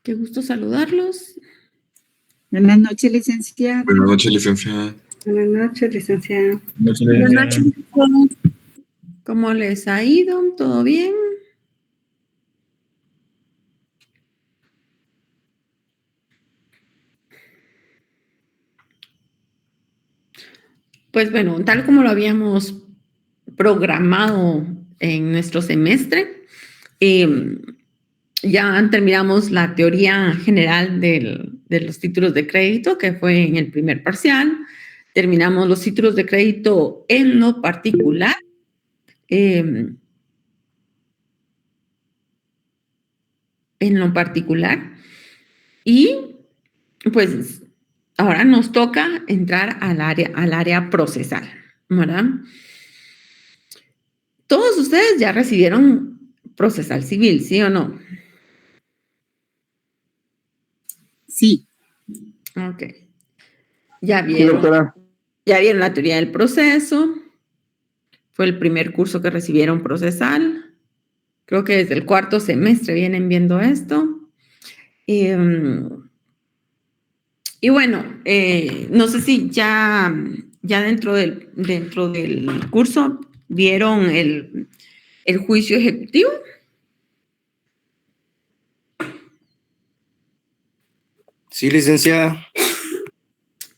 Qué gusto saludarlos. Buenas noches, licenciada. Buenas noches, licenciada. Buenas noches, licenciada. Buenas noches. ¿Cómo les ha ido? ¿Todo bien? Pues bueno, tal como lo habíamos programado en nuestro semestre, ya terminamos la teoría general de los títulos de crédito, que fue en el primer parcial. Terminamos los títulos de crédito en lo particular. Y pues ahora nos toca entrar al área procesal, ¿verdad? Todos ustedes ya recibieron procesal civil, ¿sí o no? Sí. Ok. Ya vieron la teoría del proceso. Fue el primer curso que recibieron procesal. Creo que desde el cuarto semestre vienen viendo esto. Y bueno, no sé si ya dentro del curso vieron el juicio ejecutivo. Sí, licenciada.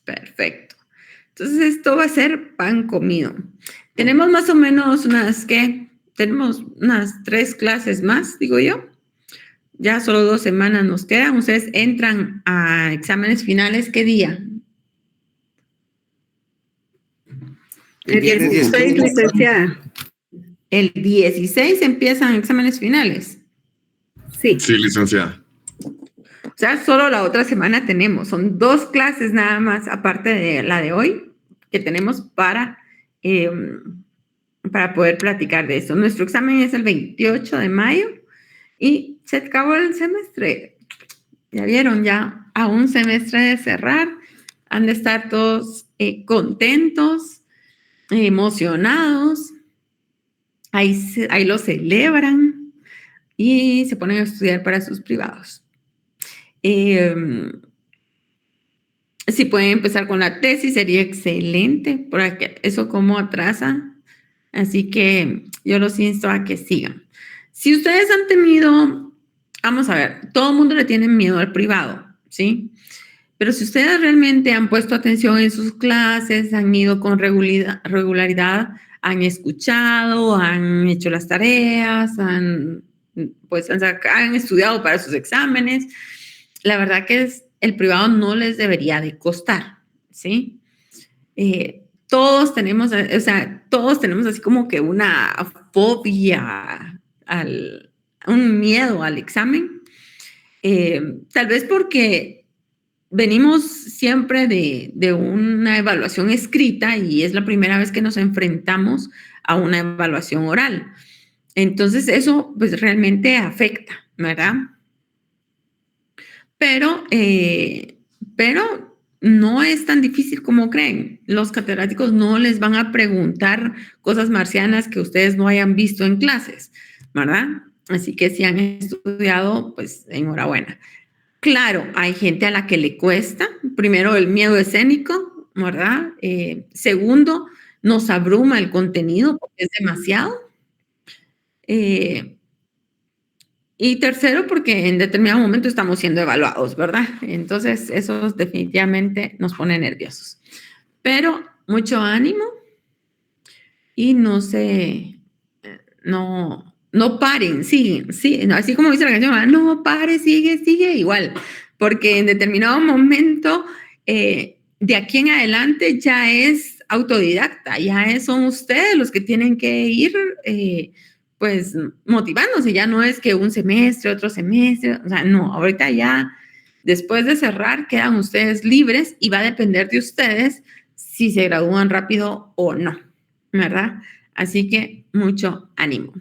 Perfecto. Entonces esto va a ser pan comido. Tenemos más o menos tenemos unas 3 clases más, digo yo. Ya solo 2 semanas nos quedan. Ustedes entran a exámenes finales, ¿qué día? El 16, licenciada. El 16 empiezan exámenes finales. Sí. Sí, licenciada. O sea, solo la otra semana tenemos. Son 2 clases nada más, aparte de la de hoy, que tenemos para poder platicar de eso. Nuestro examen es el 28 de mayo y se acabó el semestre. Ya vieron, ya a un semestre de cerrar. Han de estar todos contentos, emocionados. Ahí lo celebran y se ponen a estudiar para sus privados. Si pueden empezar con la tesis, sería excelente, porque eso como atrasa. Así que yo los insto a que sigan. Si ustedes han tenido, vamos a ver, todo el mundo le tiene miedo al privado, ¿sí? Pero si ustedes realmente han puesto atención en sus clases, han ido con regularidad, han escuchado, han hecho las tareas, han estudiado para sus exámenes, la verdad que el privado no les debería de costar, ¿sí? Todos tenemos así como que una fobia, un miedo al examen, tal vez porque venimos siempre de una evaluación escrita y es la primera vez que nos enfrentamos a una evaluación oral. Entonces eso pues realmente afecta, ¿verdad? Pero no es tan difícil como creen. Los catedráticos no les van a preguntar cosas marcianas que ustedes no hayan visto en clases, ¿verdad? Así que si han estudiado, pues enhorabuena. Claro, hay gente a la que le cuesta. Primero, el miedo escénico, ¿verdad? Segundo, nos abruma el contenido porque es demasiado. Y tercero, porque en determinado momento estamos siendo evaluados, ¿verdad? Entonces, eso definitivamente nos pone nerviosos. Pero mucho ánimo y no paren, siguen, sí, así como dice la canción, no pare, sigue, igual, porque en determinado momento, de aquí en adelante ya es autodidacta, son ustedes los que tienen que ir, pues, motivándose, ya no es que un semestre, otro semestre, o sea, no, ahorita ya, después de cerrar, quedan ustedes libres y va a depender de ustedes si se gradúan rápido o no, ¿verdad? Así que mucho ánimo.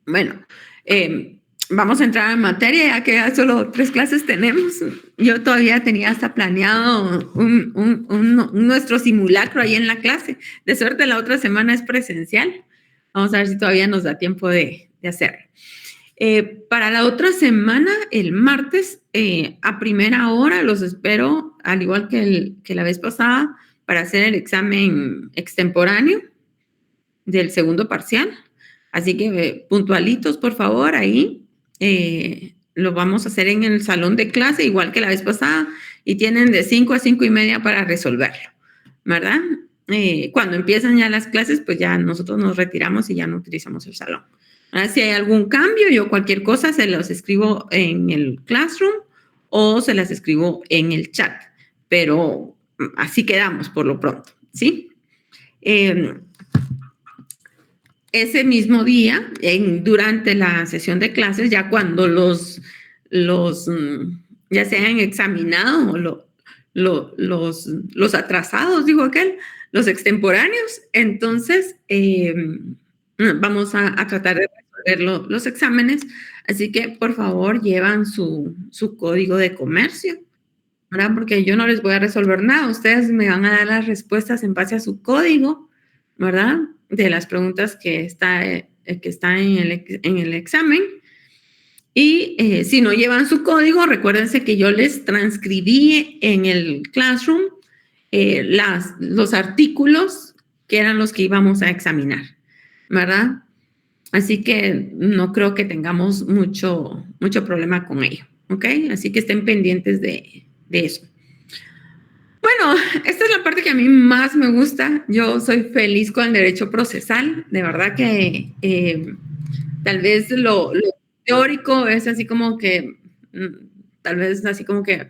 Bueno, vamos a entrar en materia, ya que ya solo 3 clases tenemos. Yo todavía tenía hasta planeado nuestro simulacro ahí en la clase. De suerte, la otra semana es presencial. Vamos a ver si todavía nos da tiempo de hacerlo. Para la otra semana, el martes, a primera hora, los espero, al igual que la vez pasada, para hacer el examen extemporáneo del segundo parcial. Así que puntualitos, por favor, ahí. Lo vamos a hacer en el salón de clase, igual que la vez pasada, y tienen de 5 a 5:30 para resolverlo, ¿verdad? Cuando empiezan ya las clases, pues ya nosotros nos retiramos y ya no utilizamos el salón. Ahora, si hay algún cambio, yo cualquier cosa se los escribo en el Classroom o se las escribo en el chat, pero así quedamos por lo pronto, ¿sí? Ese mismo día, durante la sesión de clases, ya cuando ya se hayan examinado los atrasados, dijo aquel, los extemporáneos, entonces vamos a tratar de resolver los exámenes. Así que, por favor, llevan su código de comercio, ¿verdad? Porque yo no les voy a resolver nada. Ustedes me van a dar las respuestas en base a su código, ¿verdad? De las preguntas que está en el examen. Y si no llevan su código, recuérdense que yo les transcribí en el Classroom los artículos que eran los que íbamos a examinar, ¿verdad? Así que no creo que tengamos mucho problema con ello, ¿ok? Así que estén pendientes de eso. Bueno, esta es la parte que a mí más me gusta. Yo soy feliz con el derecho procesal. De verdad que tal vez lo teórico es así como que, tal vez así como que,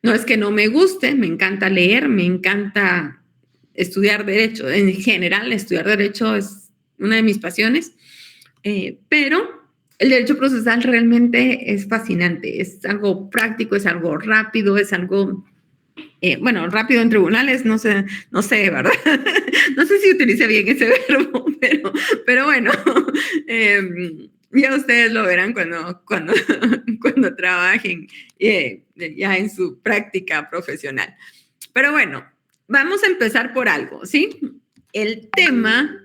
no es que no me guste, me encanta leer, me encanta estudiar derecho. En general, estudiar derecho es una de mis pasiones, pero el derecho procesal realmente es fascinante. Es algo práctico, es algo rápido, es algo... bueno, rápido en tribunales, no sé, ¿verdad? No sé si utilice bien ese verbo, pero bueno, ya ustedes lo verán cuando trabajen ya en su práctica profesional. Pero bueno, vamos a empezar por algo, ¿sí? El tema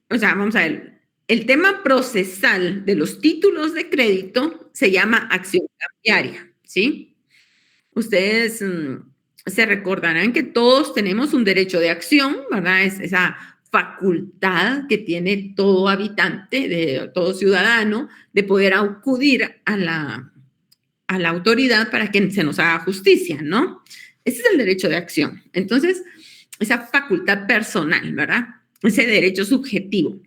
vamos a ver, el tema procesal de los títulos de crédito se llama acción cambiaria, ¿sí? Ustedes se recordarán que todos tenemos un derecho de acción, ¿verdad? Es esa facultad que tiene todo habitante, todo ciudadano, de poder acudir a la autoridad para que se nos haga justicia, ¿no? Ese es el derecho de acción. Entonces, esa facultad personal, ¿verdad? Ese derecho subjetivo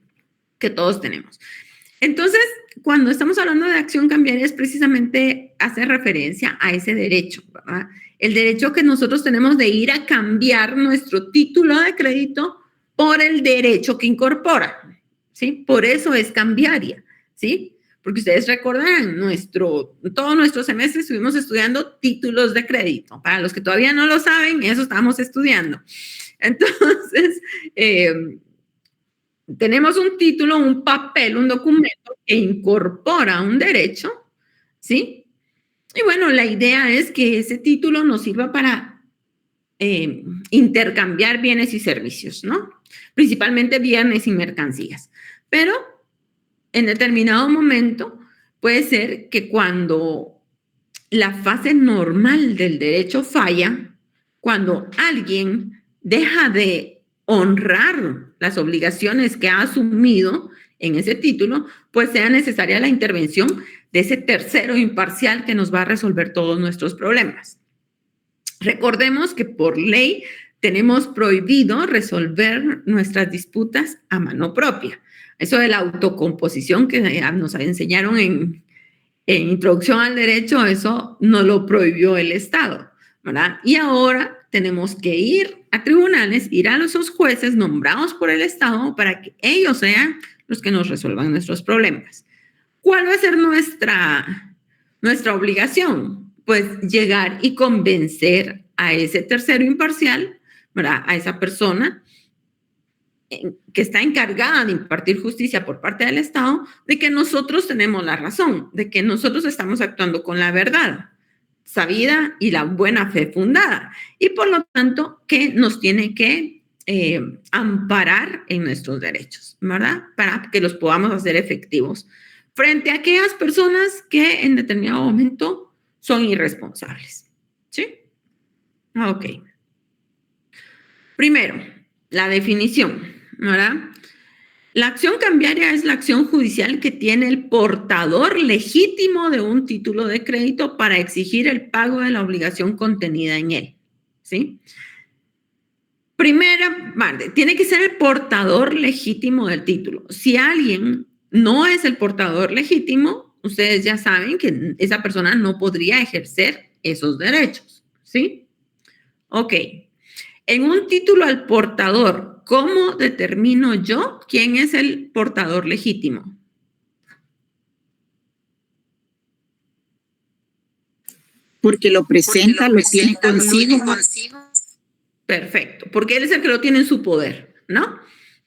que todos tenemos. Entonces, cuando estamos hablando de acción cambiaria es precisamente hacer referencia a ese derecho, ¿verdad? El derecho que nosotros tenemos de ir a cambiar nuestro título de crédito por el derecho que incorpora, ¿sí? Por eso es cambiaria, ¿sí? Porque ustedes recordarán, todo nuestro semestre estuvimos estudiando títulos de crédito. Para los que todavía no lo saben, eso estamos estudiando. Entonces, tenemos un título, un papel, un documento que incorpora un derecho, ¿sí? Y bueno, la idea es que ese título nos sirva para intercambiar bienes y servicios, ¿no? Principalmente bienes y mercancías. Pero en determinado momento puede ser que cuando la fase normal del derecho falla, cuando alguien deja de honrar las obligaciones que ha asumido en ese título, pues sea necesaria la intervención de ese tercero imparcial que nos va a resolver todos nuestros problemas. Recordemos que por ley tenemos prohibido resolver nuestras disputas a mano propia. Eso de la autocomposición que nos enseñaron en Introducción al Derecho, eso no lo prohibió el Estado, ¿verdad? Y ahora tenemos que ir a tribunales, ir a esos jueces nombrados por el Estado para que ellos sean los que nos resuelvan nuestros problemas. ¿Cuál va a ser nuestra obligación? Pues llegar y convencer a ese tercero imparcial, ¿verdad? A esa persona que está encargada de impartir justicia por parte del Estado, de que nosotros tenemos la razón, de que nosotros estamos actuando con la verdad sabida y la buena fe fundada, y por lo tanto que nos tiene que amparar en nuestros derechos, ¿verdad? Para que los podamos hacer efectivos frente a aquellas personas que en determinado momento son irresponsables, ¿sí? Ok. Primero, la definición, ¿verdad? La acción cambiaria es la acción judicial que tiene el portador legítimo de un título de crédito para exigir el pago de la obligación contenida en él, ¿sí? Primera parte, tiene que ser el portador legítimo del título. Si alguien no es el portador legítimo, ustedes ya saben que esa persona no podría ejercer esos derechos, ¿sí? Ok. En un título al portador, ¿cómo determino yo quién es el portador legítimo? Porque lo presenta, lo tiene consigo. Perfecto, porque él es el que lo tiene en su poder, ¿no?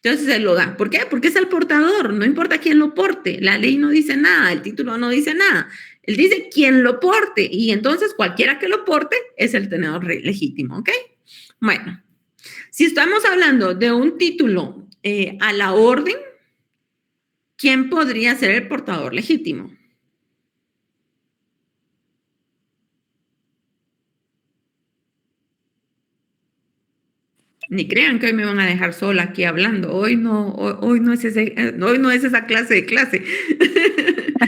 Entonces se lo da. ¿Por qué? Porque es el portador, no importa quién lo porte. La ley no dice nada, el título no dice nada. Él dice quién lo porte y entonces cualquiera que lo porte es el tenedor legítimo, ¿ok? Bueno, si estamos hablando de un título a la orden, ¿quién podría ser el portador legítimo? Ni crean que hoy me van a dejar sola aquí hablando. Hoy no es esa clase de clase.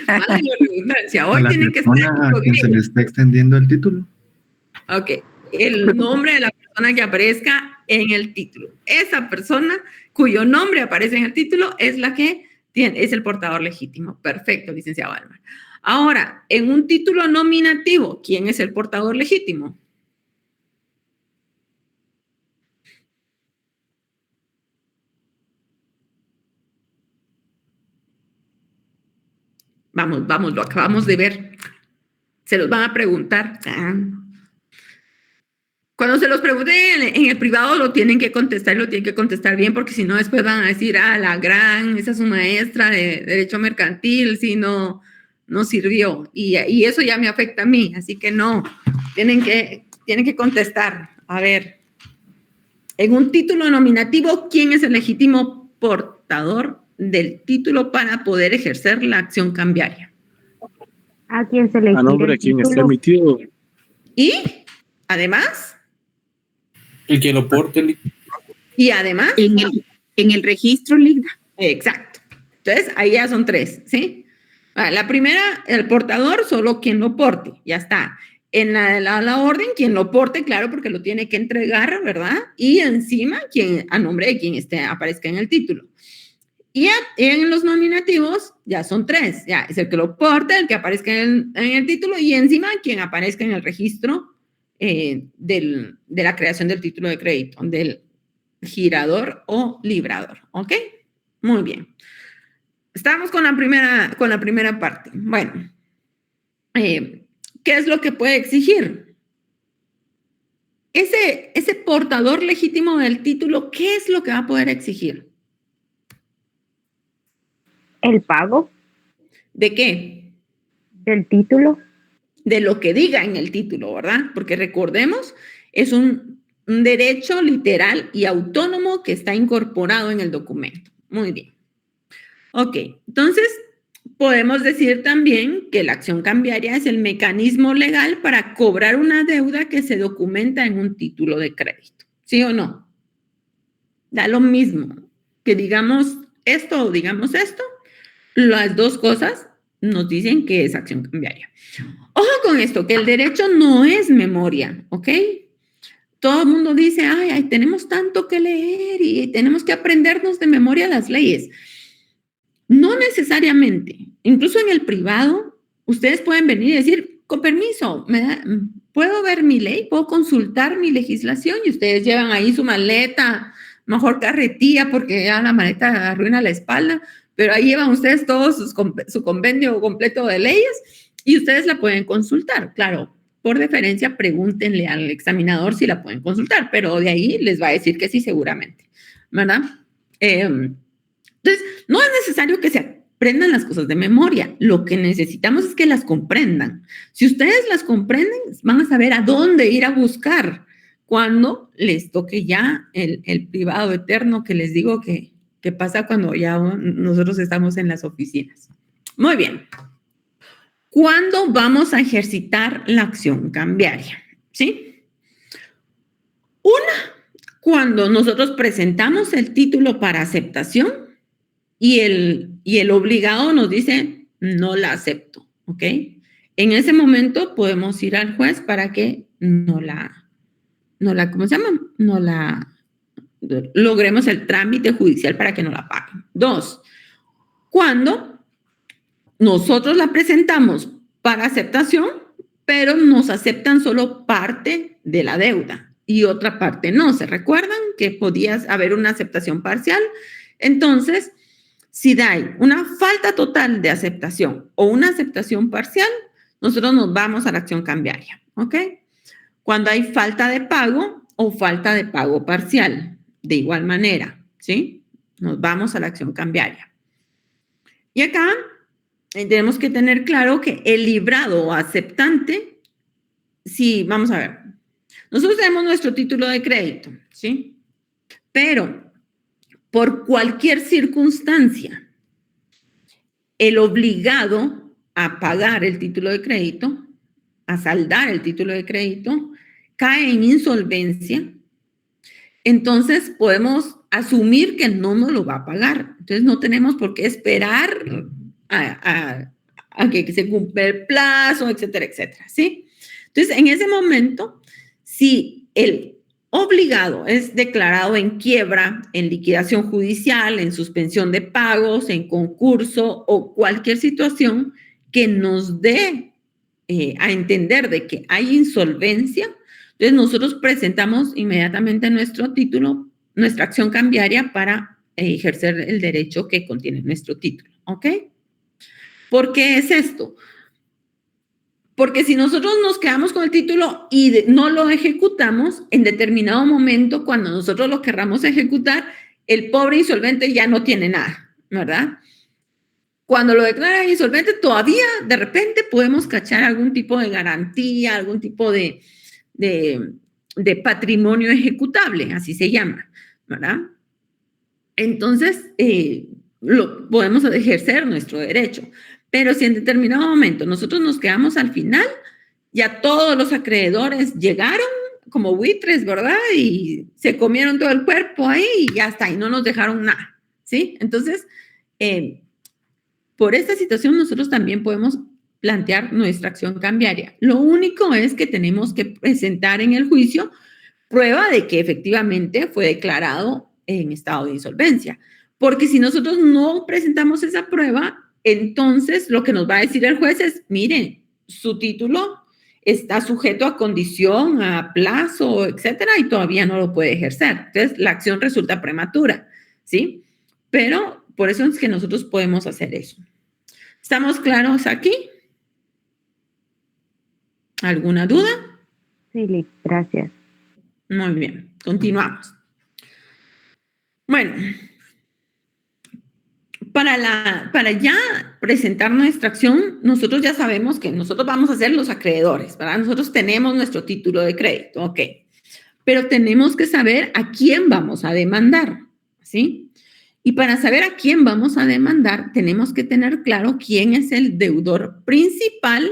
Vale, la redundancia. Hoy tienen que estar a quien se le está extendiendo el título. Ok. El nombre de la persona que aparezca en el título. Esa persona cuyo nombre aparece en el título es la que es el portador legítimo. Perfecto, licenciado Álvaro. Ahora, en un título nominativo, ¿quién es el portador legítimo? Vamos, lo acabamos de ver. Se los van a preguntar. Cuando se los pregunten en el privado, lo tienen que contestar bien, porque si no, después van a decir, esa es su maestra de Derecho Mercantil, si no sirvió. Y eso ya me afecta a mí, así que no, tienen que contestar. A ver, en un título nominativo, ¿quién es el legítimo portador del título para poder ejercer la acción cambiaria? A quien se le A nombre de quien esté emitido. Y, además... El que lo porte. Y además... En el registro, Ligda. Exacto. Entonces, ahí ya son 3, ¿sí? La primera, el portador, solo quien lo porte, ya está. En la orden, quien lo porte, claro, porque lo tiene que entregar, ¿verdad? Y encima, a nombre de quien aparezca en el título. Y en los nominativos, ya son 3. Ya es el que lo porte, el que aparezca en el título, y encima, quien aparezca en el registro de la creación del título de crédito, del girador o librador, ¿ok? Muy bien. Estamos con la primera parte. Bueno, ¿qué es lo que puede exigir? Ese portador legítimo del título, ¿qué es lo que va a poder exigir? ¿El pago? ¿De qué? ¿Del título? De lo que diga en el título, ¿verdad? Porque recordemos, es un derecho literal y autónomo que está incorporado en el documento. Muy bien. Ok, entonces podemos decir también que la acción cambiaria es el mecanismo legal para cobrar una deuda que se documenta en un título de crédito. ¿Sí o no? Da lo mismo que digamos esto o digamos esto. Las dos cosas nos dicen que es acción cambiaria. Ojo con esto, que el derecho no es memoria, ¿ok? Todo el mundo dice, ay, tenemos tanto que leer y tenemos que aprendernos de memoria las leyes. No necesariamente. Incluso en el privado, ustedes pueden venir y decir, con permiso, ¿puedo ver mi ley? ¿Puedo consultar mi legislación? Y ustedes llevan ahí su maleta, mejor carretilla, porque ya la maleta arruina la espalda, pero ahí llevan ustedes todo su compendio completo de leyes y ustedes la pueden consultar. Claro, por deferencia, pregúntenle al examinador si la pueden consultar, pero de ahí les va a decir que sí, seguramente, ¿verdad? Entonces, no es necesario que se aprendan las cosas de memoria. Lo que necesitamos es que las comprendan. Si ustedes las comprenden, van a saber a dónde ir a buscar cuando les toque ya el privado eterno que les digo que pasa cuando ya nosotros estamos en las oficinas. Muy bien. ¿Cuándo vamos a ejercitar la acción cambiaria? ¿Sí? Cuando nosotros presentamos el título para aceptación y el obligado nos dice, no la acepto, ¿ok? En ese momento podemos ir al juez para que ¿cómo se llama? Logremos el trámite judicial para que no la paguen. 2, cuando nosotros la presentamos para aceptación, pero nos aceptan solo parte de la deuda y otra parte no. ¿Se recuerdan que podía haber una aceptación parcial? Entonces, si hay una falta total de aceptación o una aceptación parcial, nosotros nos vamos a la acción cambiaria, ¿ok? Cuando hay falta de pago o falta de pago parcial, de igual manera, ¿sí? Nos vamos a la acción cambiaria. Y acá tenemos que tener claro que el librado o aceptante, sí, vamos a ver. Nosotros tenemos nuestro título de crédito, ¿sí? Pero por cualquier circunstancia, el obligado a pagar el título de crédito, a saldar el título de crédito, cae en insolvencia, entonces podemos asumir que no nos lo va a pagar. Entonces no tenemos por qué esperar a que se cumpla el plazo, etcétera, etcétera, ¿sí? Entonces, en ese momento, si el obligado es declarado en quiebra, en liquidación judicial, en suspensión de pagos, en concurso o cualquier situación que nos dé a entender de que hay insolvencia, entonces nosotros presentamos inmediatamente nuestro título, nuestra acción cambiaria para ejercer el derecho que contiene nuestro título, ¿ok? ¿Por qué es esto? Porque si nosotros nos quedamos con el título y no lo ejecutamos, en determinado momento, cuando nosotros lo querramos ejecutar, el pobre insolvente ya no tiene nada, ¿verdad? Cuando lo declaran insolvente, todavía de repente podemos cachar algún tipo de garantía, algún tipo de patrimonio ejecutable, así se llama, ¿verdad? Entonces, podemos ejercer nuestro derecho. Pero si en determinado momento nosotros nos quedamos al final, ya todos los acreedores llegaron como buitres, ¿verdad? Y se comieron todo el cuerpo ahí y ya está, y no nos dejaron nada, ¿sí? Entonces, por esta situación nosotros también podemos plantear nuestra acción cambiaria. Lo único es que tenemos que presentar en el juicio prueba de que efectivamente fue declarado en estado de insolvencia. Porque si nosotros no presentamos esa prueba, entonces lo que nos va a decir el juez es, miren, su título está sujeto a condición, a plazo, etcétera, y todavía no lo puede ejercer. Entonces, la acción resulta prematura, ¿sí? Pero por eso es que nosotros podemos hacer eso. ¿Estamos claros aquí? ¿Alguna duda? Sí, Liz, gracias. Muy bien, continuamos. Bueno, para ya presentar nuestra acción, nosotros ya sabemos que nosotros vamos a ser los acreedores, ¿verdad? Nosotros tenemos nuestro título de crédito, ok. Pero tenemos que saber a quién vamos a demandar, ¿sí? Y para saber a quién vamos a demandar, tenemos que tener claro quién es el deudor principal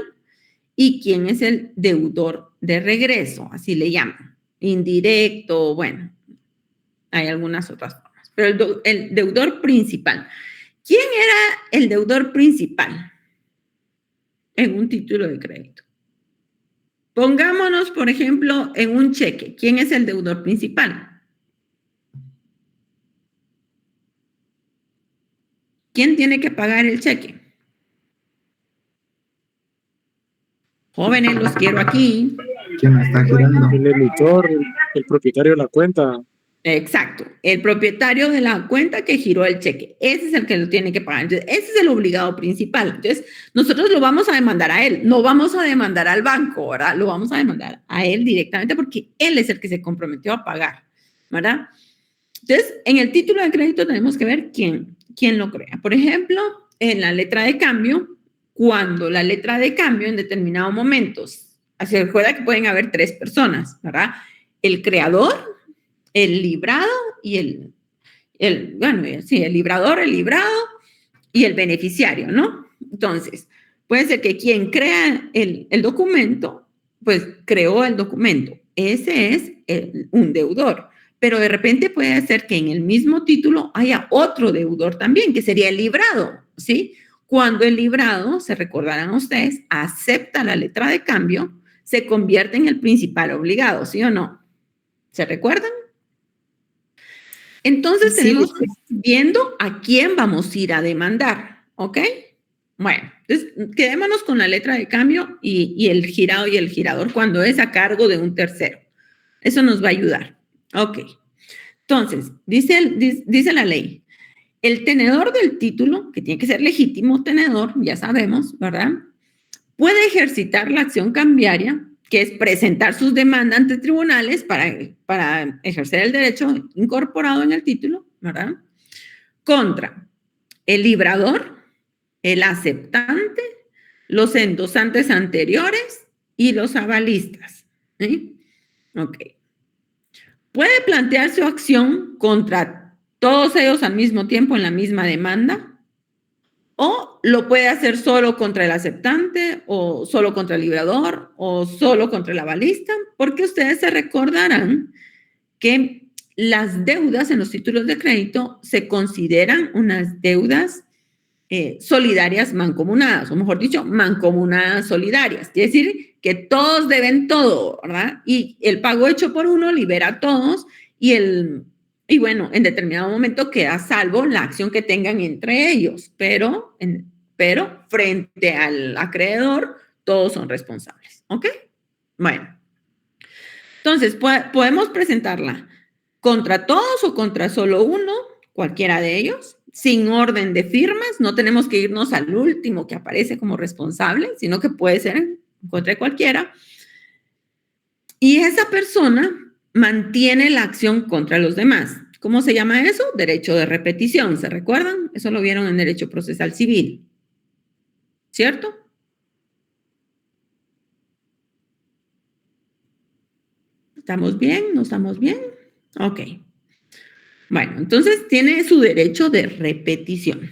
y quién es el deudor de regreso, así le llaman. Indirecto, bueno, hay algunas otras formas. Pero el deudor principal. ¿Quién era el deudor principal en un título de crédito? Pongámonos, por ejemplo, en un cheque. ¿Quién es el deudor principal? ¿Quién tiene que pagar el cheque? Jóvenes, los quiero aquí. ¿Quién está girando? El emitor, el propietario de la cuenta. Exacto, el propietario de la cuenta que giró el cheque, ese es el que lo tiene que pagar. Entonces, ese es el obligado principal. Entonces, nosotros lo vamos a demandar a él, no vamos a demandar al banco, ¿verdad? Lo vamos a demandar a él directamente porque él es el que se comprometió a pagar, ¿verdad? Entonces, en el título de crédito tenemos que ver quién lo crea. Por ejemplo, en la letra de cambio, cuando la letra de cambio en determinados momentos, se recuerda que pueden haber 3 personas, ¿verdad? el creador, el librado y el librador, el librado y el beneficiario, ¿no? Entonces, puede ser que quien crea el documento, pues creó el documento. Ese es un deudor. Pero de repente puede ser que en el mismo título haya otro deudor también, que sería el librado, ¿sí? Cuando el librado, se recordarán ustedes, acepta la letra de cambio, se convierte en el principal obligado, ¿sí o no? ¿Se recuerdan? Entonces tenemos viendo a quién vamos a ir a demandar, ¿ok? Bueno, entonces quedémonos con la letra de cambio y el girado y el girador cuando es a cargo de un tercero. Eso nos va a ayudar. Ok. Entonces, dice la ley, el tenedor del título, que tiene que ser legítimo tenedor, ya sabemos, ¿verdad? Puede ejercitar la acción cambiaria, que es presentar sus demandas ante tribunales para ejercer el derecho incorporado en el título, ¿verdad? Contra el librador, el aceptante, los endosantes anteriores y los avalistas. ¿Sí? Ok. Puede plantear su acción contra todos ellos al mismo tiempo en la misma demanda, o lo puede hacer solo contra el aceptante, o solo contra el librador, o solo contra el avalista, porque ustedes se recordarán que las deudas en los títulos de crédito se consideran unas deudas solidarias mancomunadas, o mejor dicho, mancomunadas solidarias. Quiere decir que todos deben todo, ¿verdad? Y el pago hecho por uno libera a todos y bueno, en determinado momento queda salvo la acción que tengan entre ellos, pero frente al acreedor todos son responsables, ¿ok? Bueno, entonces podemos presentarla contra todos o contra solo uno, cualquiera de ellos, sin orden de firmas, no tenemos que irnos al último que aparece como responsable, sino que puede ser en contra de cualquiera. Y esa persona mantiene la acción contra los demás. ¿Cómo se llama eso? Derecho de repetición, ¿se recuerdan? Eso lo vieron en Derecho Procesal Civil. ¿Cierto? ¿Estamos bien? ¿No estamos bien? Ok. Bueno, entonces tiene su derecho de repetición.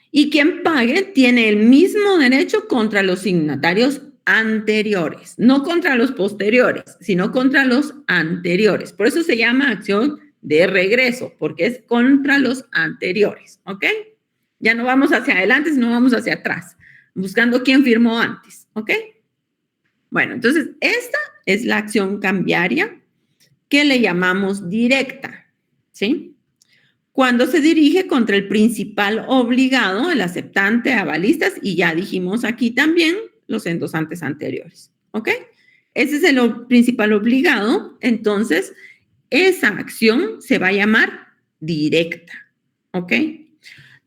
Y quien pague tiene el mismo derecho contra los signatarios anteriores, no contra los posteriores, sino contra los anteriores. Por eso se llama acción de regreso, porque es contra los anteriores, ¿ok? Ya no vamos hacia adelante, sino vamos hacia atrás, buscando quién firmó antes, ¿ok? Bueno, entonces esta es la acción cambiaria que le llamamos directa, ¿sí? Cuando se dirige contra el principal obligado, el aceptante, avalistas, y ya dijimos aquí también los endosantes anteriores, ¿ok? Ese es el principal obligado, entonces esa acción se va a llamar directa, ¿ok?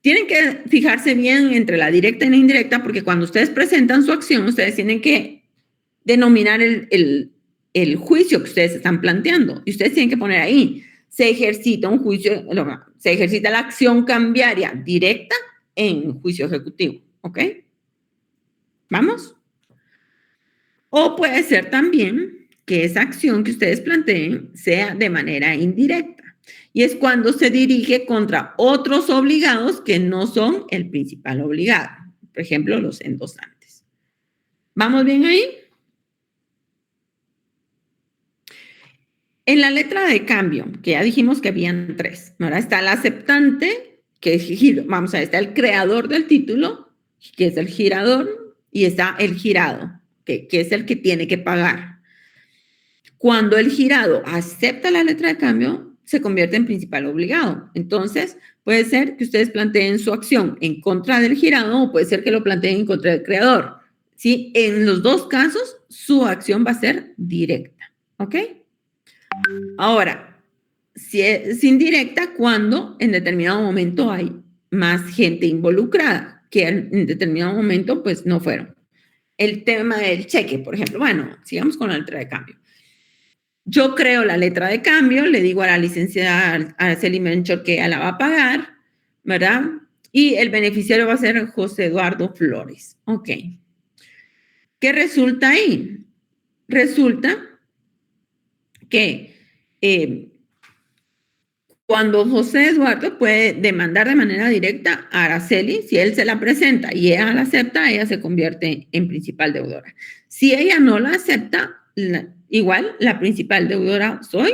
Tienen que fijarse bien entre la directa y la indirecta, porque cuando ustedes presentan su acción, ustedes tienen que denominar el juicio que ustedes están planteando, y ustedes tienen que poner ahí, se ejercita un juicio, se ejercita la acción cambiaria directa en juicio ejecutivo, ¿ok? ¿Vamos? O puede ser también que esa acción que ustedes planteen sea de manera indirecta, y es cuando se dirige contra otros obligados que no son el principal obligado, por ejemplo, los endosantes. ¿Vamos bien ahí? En la letra de cambio, que ya dijimos que habían tres, ¿verdad? Está el aceptante, que es, está el creador del título, que es el girador, y está el girado, que es el que tiene que pagar. Cuando el girado acepta la letra de cambio, se convierte en principal obligado. Entonces, puede ser que ustedes planteen su acción en contra del girado o puede ser que lo planteen en contra del creador. ¿Sí? En los dos casos, su acción va a ser directa, ¿ok? Ahora, si es indirecta cuando en determinado momento hay más gente involucrada que en determinado momento pues no fueron. El tema del cheque, por ejemplo. Bueno, sigamos con la letra de cambio. Yo creo la letra de cambio, le digo a la licenciada Araceli Menchor que ella la va a pagar, ¿verdad? Y el beneficiario va a ser José Eduardo Flores. Ok. ¿Qué resulta ahí? Resulta que cuando José Eduardo puede demandar de manera directa a Araceli, si él se la presenta y ella la acepta, ella se convierte en principal deudora. Si ella no la acepta, igual la principal deudora soy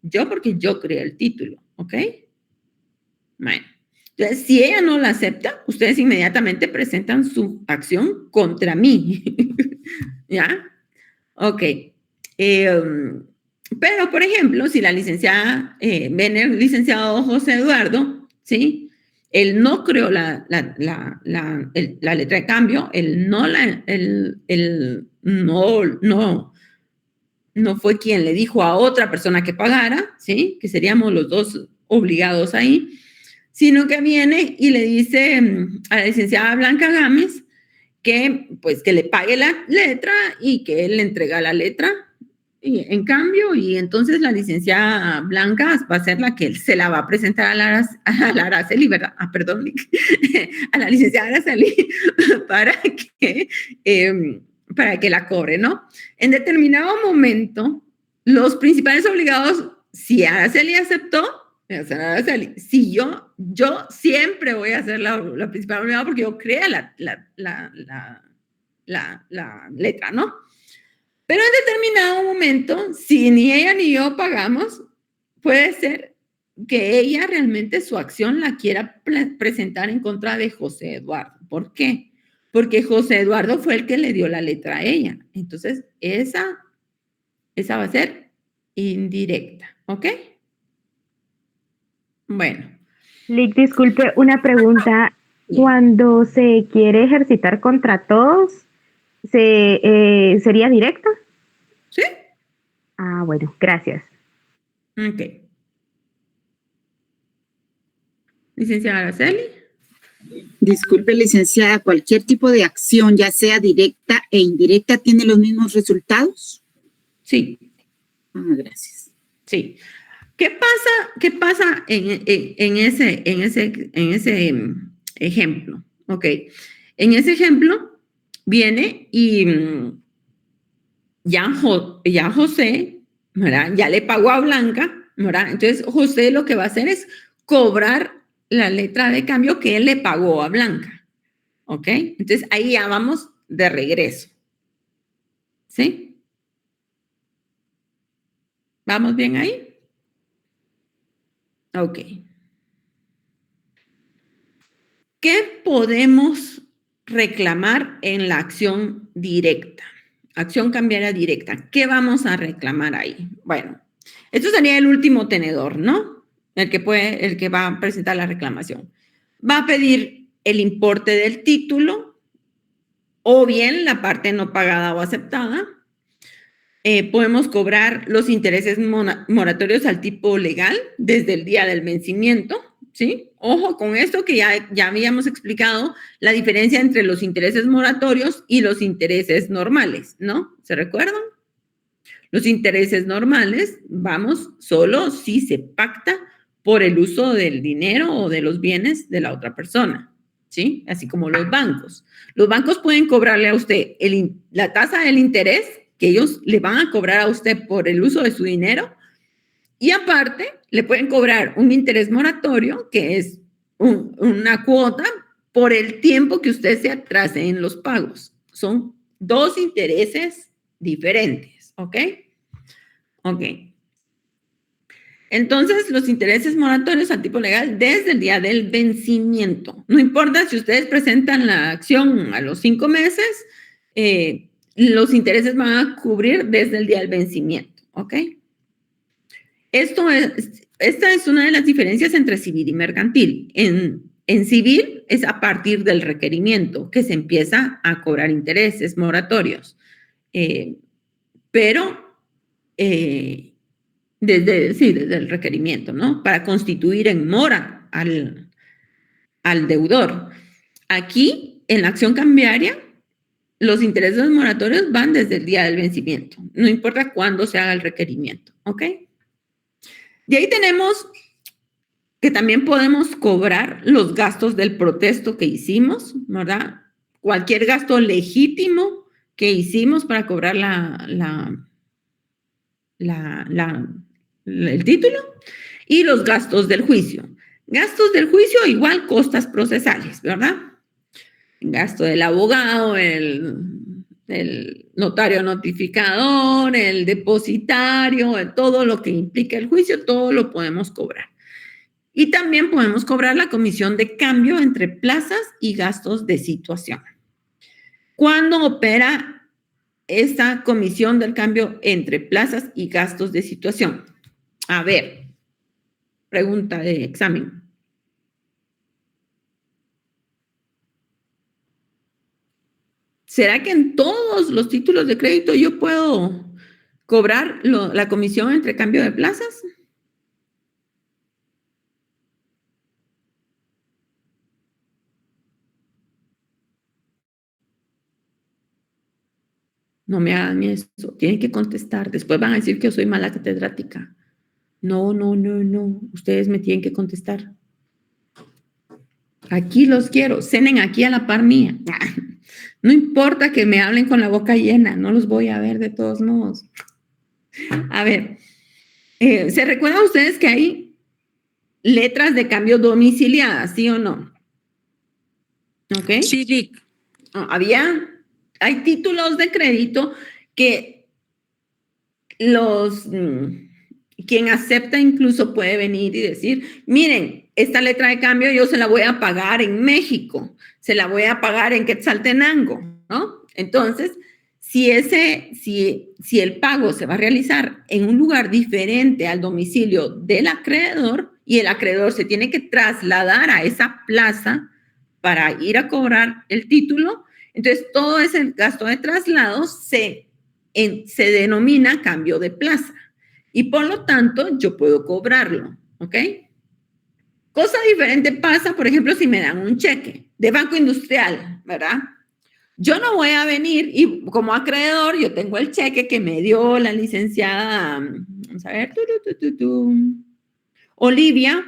yo porque yo creé el título, ¿ok? Bueno, entonces si ella no la acepta, ustedes inmediatamente presentan su acción contra mí, ¿ya? Ok. Pero, por ejemplo, si la licenciada, ven el licenciado José Eduardo, ¿sí? Él no creó la letra de cambio, él no fue quien le dijo a otra persona que pagara, ¿sí? Que seríamos los dos obligados ahí, sino que viene y le dice a la licenciada Blanca Gámez que, pues, que le pague la letra y que él le entrega la letra y, en cambio, y entonces la licenciada Blanca va a ser la que se la va a presentar a la Araceli, ¿verdad? Perdón, a la licenciada Araceli para que la cobre, ¿no? En determinado momento, los principales obligados, si Araceli aceptó, Araceli, si yo siempre voy a ser la principal obligada porque yo creé la letra, ¿no? Pero en determinado momento, si ni ella ni yo pagamos, puede ser que ella realmente su acción la quiera presentar en contra de José Eduardo. ¿Por qué? Porque José Eduardo fue el que le dio la letra a ella. Entonces, esa va a ser indirecta, ¿ok? Bueno. Lick, disculpe, una pregunta. Cuando se quiere ejercitar contra todos, ¿sería directa? Sí. Ah, bueno, gracias. Ok. Licenciada Araceli. Disculpe, licenciada, ¿cualquier tipo de acción, ya sea directa e indirecta, tiene los mismos resultados? Sí. Gracias. Sí. ¿Qué pasa en ese ejemplo? Ok. En ese ejemplo viene y ya José, ¿verdad? Ya le pagó a Blanca, ¿verdad? Entonces José lo que va a hacer es cobrar la letra de cambio que él le pagó a Blanca, ¿ok? Entonces ahí ya vamos de regreso, ¿sí? ¿Vamos bien ahí? Ok. ¿Qué podemos reclamar en la acción directa? Acción cambiaria directa. ¿Qué vamos a reclamar ahí? Bueno, esto sería el último tenedor, ¿no? El que va a presentar la reclamación. Va a pedir el importe del título o bien la parte no pagada o aceptada. Podemos cobrar los intereses moratorios al tipo legal desde el día del vencimiento, ¿sí? Ojo con esto que ya habíamos explicado la diferencia entre los intereses moratorios y los intereses normales, ¿no? ¿Se recuerdan? Los intereses normales, vamos, solo si se pacta por el uso del dinero o de los bienes de la otra persona, ¿sí? Así como los bancos. Los bancos pueden cobrarle a usted la tasa del interés que ellos le van a cobrar a usted por el uso de su dinero y aparte le pueden cobrar un interés moratorio que es una cuota por el tiempo que usted se atrase en los pagos. Son dos intereses diferentes, ¿ok? Ok. Entonces, los intereses moratorios al tipo legal desde el día del vencimiento. No importa si ustedes presentan la acción a los 5 meses, los intereses van a cubrir desde el día del vencimiento, ¿ok? Esta es una de las diferencias entre civil y mercantil. En civil es a partir del requerimiento que se empieza a cobrar intereses moratorios, pero desde el requerimiento, ¿no? Para constituir en mora al deudor. Aquí, en la acción cambiaria, los intereses moratorios van desde el día del vencimiento, no importa cuándo se haga el requerimiento, ¿ok? De ahí tenemos que también podemos cobrar los gastos del protesto que hicimos, ¿verdad? Cualquier gasto legítimo que hicimos para cobrar la el título, y los gastos del juicio. Gastos del juicio igual costas procesales, ¿verdad? Gasto del abogado, el notario notificador, el depositario, todo lo que implica el juicio, todo lo podemos cobrar. Y también podemos cobrar la comisión de cambio entre plazas y gastos de situación. ¿Cuándo opera esta comisión del cambio entre plazas y gastos de situación? A ver, pregunta de examen. ¿Será que en todos los títulos de crédito yo puedo cobrar la comisión entre cambio de plazas? No me hagan eso. Tienen que contestar. Después van a decir que yo soy mala catedrática. No. Ustedes me tienen que contestar. Aquí los quiero. Cenen aquí a la par mía. No importa que me hablen con la boca llena. No los voy a ver de todos modos. A ver. ¿Se recuerdan ustedes que hay letras de cambio domiciliadas, sí o no? ¿Ok? Sí, Rick. Hay títulos de crédito que quien acepta incluso puede venir y decir, miren, esta letra de cambio yo se la voy a pagar en México, se la voy a pagar en Quetzaltenango, ¿no? Entonces, si el pago se va a realizar en un lugar diferente al domicilio del acreedor y el acreedor se tiene que trasladar a esa plaza para ir a cobrar el título, entonces todo ese gasto de traslado se denomina cambio de plaza y por lo tanto yo puedo cobrarlo, ¿ok? Cosa diferente pasa, por ejemplo, si me dan un cheque de Banco Industrial, ¿verdad? Yo no voy a venir y como acreedor yo tengo el cheque que me dio la licenciada, vamos a ver, Olivia,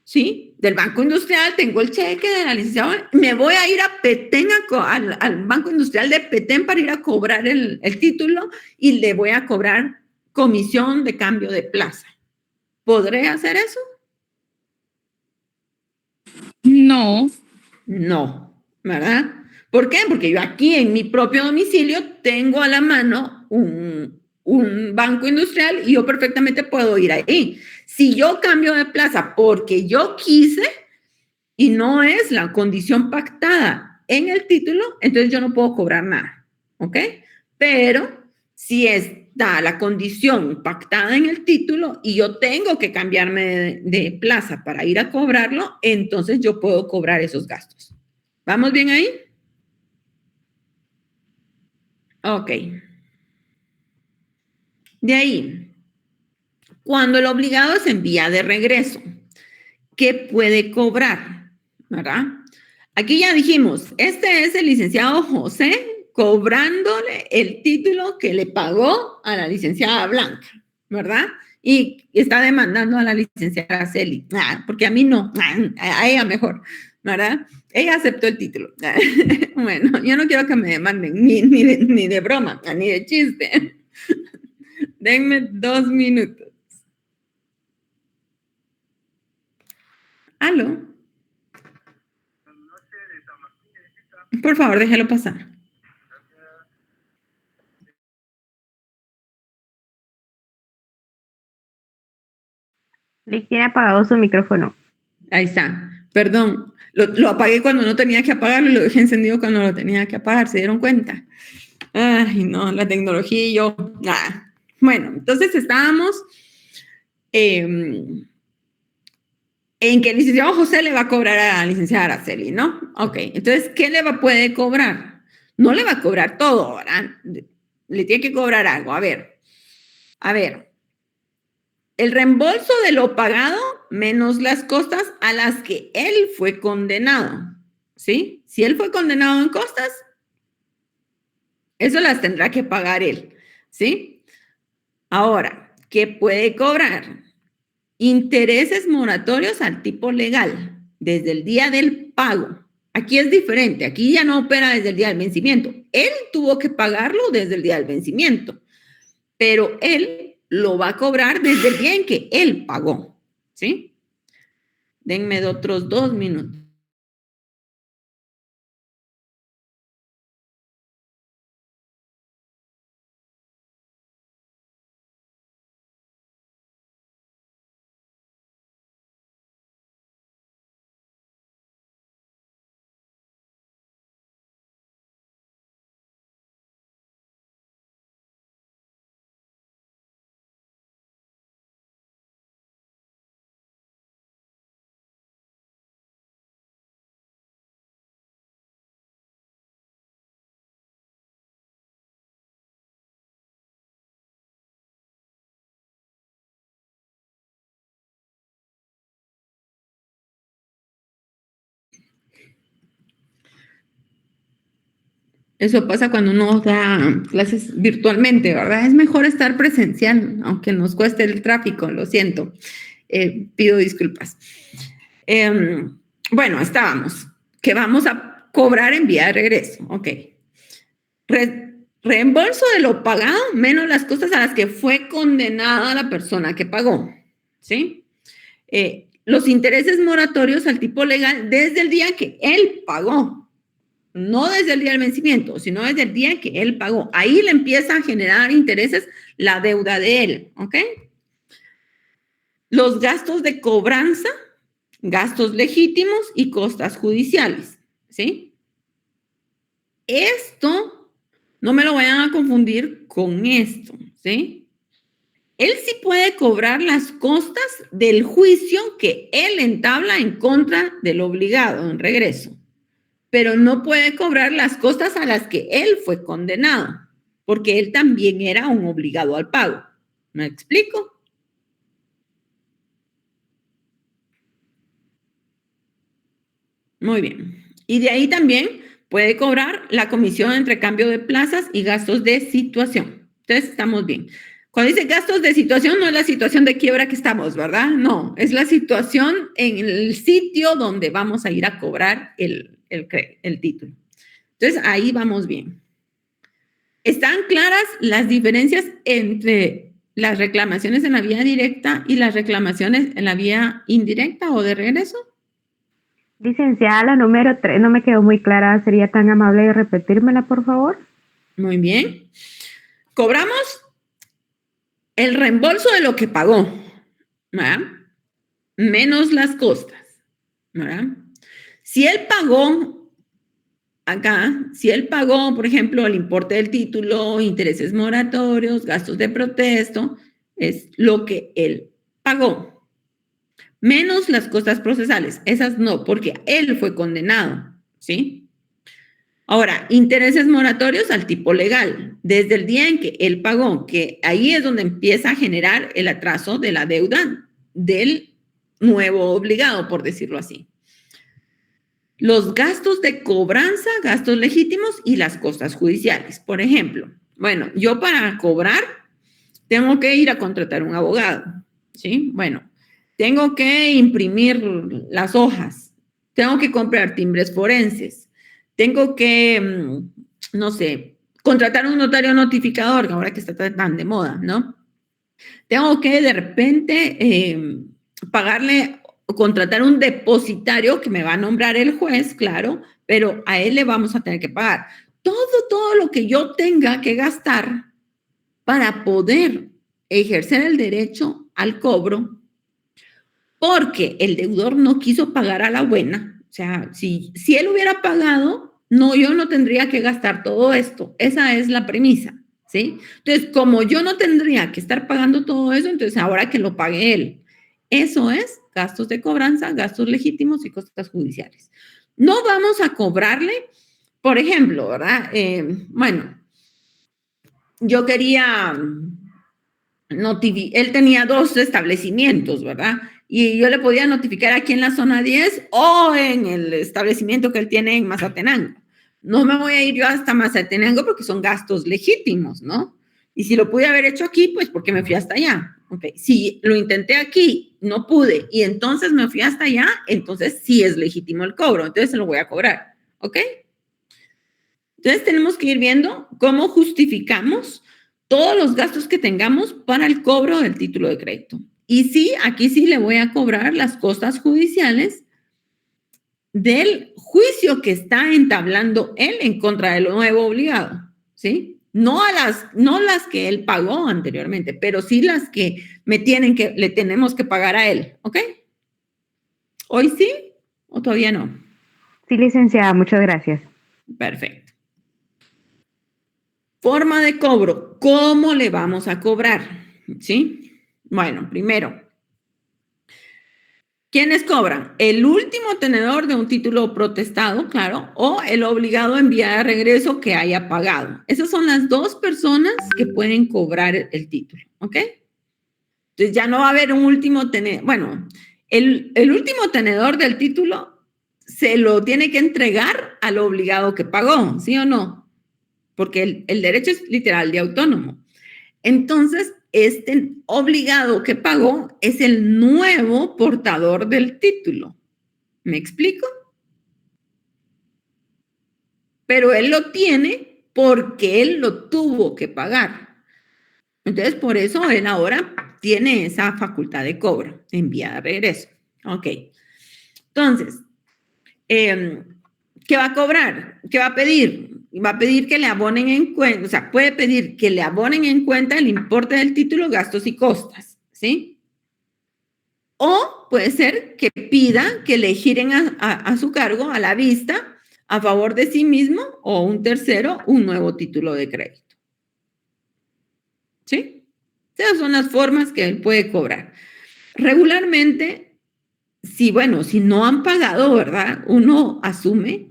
¿sí? Del Banco Industrial, tengo el cheque de la licenciada, me voy a ir a Petén, al Banco Industrial de Petén para ir a cobrar el título y le voy a cobrar comisión de cambio de plaza. ¿Podré hacer eso? No. No, ¿verdad? ¿Por qué? Porque yo aquí en mi propio domicilio tengo a la mano un banco industrial y yo perfectamente puedo ir ahí. Si yo cambio de plaza porque yo quise y no es la condición pactada en el título, entonces yo no puedo cobrar nada, ¿ok? Pero si está la condición pactada en el título y yo tengo que cambiarme de plaza para ir a cobrarlo, entonces yo puedo cobrar esos gastos. ¿Vamos bien ahí? Ok. De ahí, cuando el obligado se envía de regreso, ¿qué puede cobrar? ¿Verdad? Aquí ya dijimos, este es el licenciado José cobrándole el título que le pagó a la licenciada Blanca, ¿verdad? Y está demandando a la licenciada Araceli, porque a mí no, a ella mejor, ¿verdad? Ella aceptó el título. Bueno, yo no quiero que me demanden ni de broma, ni de chiste. Denme 2 minutos. ¿Aló? Por favor, déjelo pasar. Le tiene apagado su micrófono. Ahí está. Perdón, lo apagué cuando no tenía que apagarlo y lo dejé encendido cuando lo tenía que apagar. ¿Se dieron cuenta? Ay, no, la tecnología y yo, nada. Bueno, entonces estábamos en que el licenciado José le va a cobrar a la licenciada Araceli, ¿no? Ok, entonces, ¿qué puede cobrar? No le va a cobrar todo, ¿verdad? Le tiene que cobrar algo. A ver, el reembolso de lo pagado menos las costas a las que él fue condenado, ¿sí? Si él fue condenado en costas, eso las tendrá que pagar él, ¿sí? Ahora, ¿qué puede cobrar? Intereses moratorios al tipo legal, desde el día del pago. Aquí es diferente, aquí ya no opera desde el día del vencimiento. Él tuvo que pagarlo desde el día del vencimiento, pero él lo va a cobrar desde el día en que él pagó, ¿sí? Denme de otros 2 minutos. Eso pasa cuando uno da clases virtualmente, ¿verdad? Es mejor estar presencial, aunque nos cueste el tráfico, lo siento. Pido disculpas. Bueno, estábamos, que vamos a cobrar en vía de regreso, ok. Reembolso de lo pagado menos las cosas a las que fue condenada la persona que pagó, ¿sí? Los intereses moratorios al tipo legal desde el día que él pagó. No desde el día del vencimiento, sino desde el día que él pagó. Ahí le empieza a generar intereses la deuda de él, ¿ok? Los gastos de cobranza, gastos legítimos y costas judiciales, ¿sí? Esto, no me lo vayan a confundir con esto, ¿sí? Él sí puede cobrar las costas del juicio que él entabla en contra del obligado en regreso, pero no puede cobrar las costas a las que él fue condenado, porque él también era un obligado al pago. ¿Me explico? Muy bien. Y de ahí también puede cobrar la comisión entre cambio de plazas y gastos de situación. Entonces, estamos bien. Cuando dice gastos de situación, no es la situación de quiebra que estamos, ¿verdad? No, es la situación en el sitio donde vamos a ir a cobrar el título. Entonces, ahí vamos bien. ¿Están claras las diferencias entre las reclamaciones en la vía directa y las reclamaciones en la vía indirecta o de regreso? Licenciada, la número 3 no me quedó muy clara. ¿Sería tan amable de repetírmela, por favor? Muy bien. Cobramos el reembolso de lo que pagó, ¿verdad? Menos las costas, ¿verdad? Si él pagó acá, si él pagó, por ejemplo, el importe del título, intereses moratorios, gastos de protesto, es lo que él pagó. Menos las costas procesales, esas no, porque él fue condenado, ¿sí? Ahora, intereses moratorios al tipo legal, desde el día en que él pagó, que ahí es donde empieza a generar el atraso de la deuda del nuevo obligado, por decirlo así. Los gastos de cobranza, gastos legítimos y las costas judiciales. Por ejemplo, bueno, yo para cobrar tengo que ir a contratar un abogado, ¿sí? Bueno, tengo que imprimir las hojas, tengo que comprar timbres forenses, tengo que, no sé, contratar un notario notificador, ahora que está tan de moda, ¿no? Tengo que de repente pagarle o contratar un depositario que me va a nombrar el juez, claro, pero a él le vamos a tener que pagar. Todo lo que yo tenga que gastar para poder ejercer el derecho al cobro, porque el deudor no quiso pagar a la buena. O sea, si él hubiera pagado, no, yo no tendría que gastar todo esto. Esa es la premisa, ¿sí? Entonces, como yo no tendría que estar pagando todo eso, entonces ahora que lo pague él. Eso es gastos de cobranza, gastos legítimos y costas judiciales. No vamos a cobrarle, por ejemplo, ¿verdad? Bueno, yo quería él tenía 2 establecimientos, ¿verdad? Y yo le podía notificar aquí en la zona 10 o en el establecimiento que él tiene en Mazatenango. No me voy a ir yo hasta Mazatenango porque son gastos legítimos, ¿no? Y si lo pude haber hecho aquí, pues porque me fui hasta allá. Okay. Si lo intenté aquí, no pude, y entonces me fui hasta allá, entonces sí es legítimo el cobro, entonces se lo voy a cobrar, ¿ok? Entonces tenemos que ir viendo cómo justificamos todos los gastos que tengamos para el cobro del título de crédito. Y sí, aquí sí le voy a cobrar las costas judiciales del juicio que está entablando él en contra del nuevo obligado, ¿sí? No las que él pagó anteriormente, pero sí las que le tenemos que pagar a él, ¿ok? ¿Hoy sí o todavía no? Sí, licenciada, muchas gracias. Perfecto. Forma de cobro. ¿Cómo le vamos a cobrar? ¿Sí? Bueno, primero, ¿quiénes cobran? El último tenedor de un título protestado, claro, o el obligado a enviar a regreso que haya pagado. Esas son las dos personas que pueden cobrar el título, ¿ok? Entonces ya no va a haber un último tenedor. Bueno, el último tenedor del título se lo tiene que entregar al obligado que pagó, ¿sí o no? Porque el derecho es literal de autónomo. Entonces, este obligado que pagó es el nuevo portador del título. ¿Me explico? Pero él lo tiene porque él lo tuvo que pagar. Entonces, por eso él ahora tiene esa facultad de cobro, enviada a regreso. Ok. Entonces, ¿qué va a cobrar? ¿Qué va a pedir? Va a pedir que le abonen en cuenta, o sea, puede pedir que le abonen en cuenta el importe del título, gastos y costas, ¿sí? O puede ser que pida que le giren a su cargo, a la vista, a favor de sí mismo o un tercero, un nuevo título de crédito. ¿Sí? Esas son las formas que él puede cobrar. Regularmente, si no han pagado, ¿verdad? Uno asume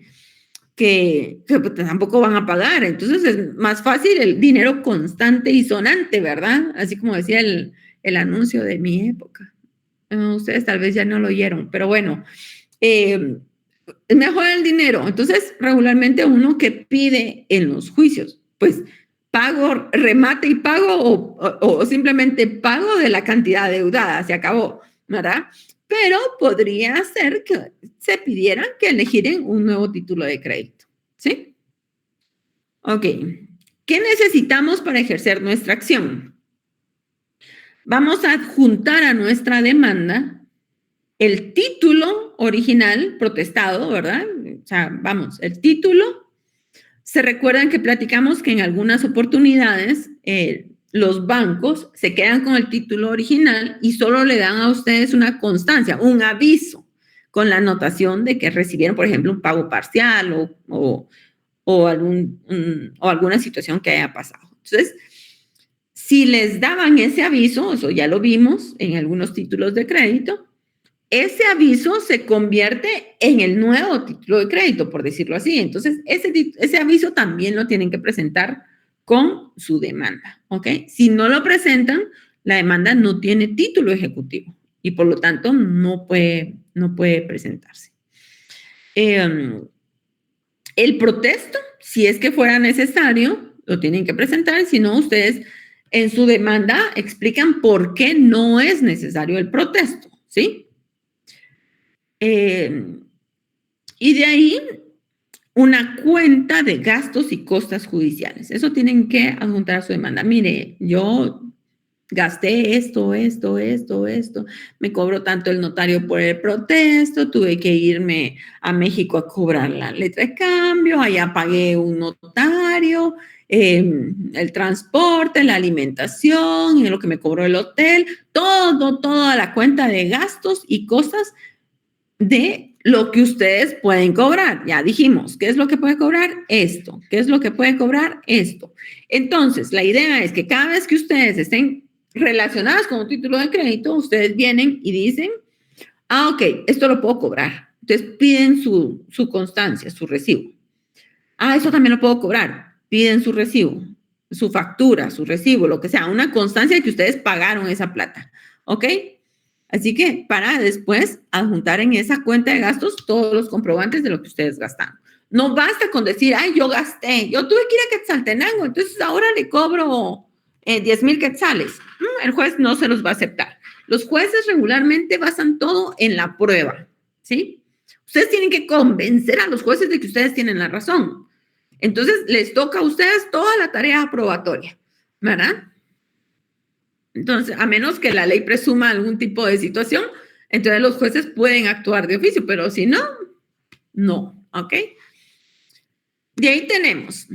que tampoco van a pagar. Entonces es más fácil el dinero constante y sonante, ¿verdad? Así como decía el anuncio de mi época. Ustedes tal vez ya no lo oyeron, pero bueno, es mejor el dinero. Entonces, regularmente uno que pide en los juicios, pues pago, remate y pago o simplemente pago de la cantidad adeudada, se acabó, ¿verdad? Pero podría ser que se pidiera que elegiren un nuevo título de crédito, ¿sí? Ok. ¿Qué necesitamos para ejercer nuestra acción? Vamos a adjuntar a nuestra demanda el título original protestado, ¿verdad? O sea, vamos, el título. Se recuerdan que platicamos que en algunas oportunidades los bancos se quedan con el título original y solo le dan a ustedes una constancia, un aviso, con la anotación de que recibieron, por ejemplo, un pago parcial o alguna situación que haya pasado. Entonces, si les daban ese aviso, eso ya lo vimos en algunos títulos de crédito, ese aviso se convierte en el nuevo título de crédito, por decirlo así. Entonces, ese aviso también lo tienen que presentar con su demanda, ¿ok? Si no lo presentan, la demanda no tiene título ejecutivo y por lo tanto no puede presentarse. El protesto, si es que fuera necesario, lo tienen que presentar, si no, ustedes en su demanda explican por qué no es necesario el protesto, ¿sí? Y de ahí una cuenta de gastos y costas judiciales. Eso tienen que adjuntar a su demanda. Mire, yo gasté esto, me cobró tanto el notario por el protesto, tuve que irme a México a cobrar la letra de cambio, allá pagué un notario, el transporte, la alimentación, lo que me cobró el hotel, toda la cuenta de gastos y cosas de lo que ustedes pueden cobrar. Ya dijimos, ¿qué es lo que puede cobrar? Esto. ¿Qué es lo que puede cobrar? Esto. Entonces, la idea es que cada vez que ustedes estén relacionadas con un título de crédito, ustedes vienen y dicen, ok, esto lo puedo cobrar. Entonces, piden su constancia, su recibo. Eso también lo puedo cobrar. Piden su recibo, su factura, su recibo, lo que sea, una constancia de que ustedes pagaron esa plata. ¿Ok? Así que para después adjuntar en esa cuenta de gastos todos los comprobantes de lo que ustedes gastaron. No basta con decir, yo gasté, yo tuve que ir a Quetzaltenango, entonces ahora le cobro 10,000 quetzales. El juez no se los va a aceptar. Los jueces regularmente basan todo en la prueba, ¿sí? Ustedes tienen que convencer a los jueces de que ustedes tienen la razón. Entonces, les toca a ustedes toda la tarea aprobatoria. ¿verdad? Entonces, a menos que la ley presuma algún tipo de situación, entonces los jueces pueden actuar de oficio, pero si no, no, ¿ok? De ahí tenemos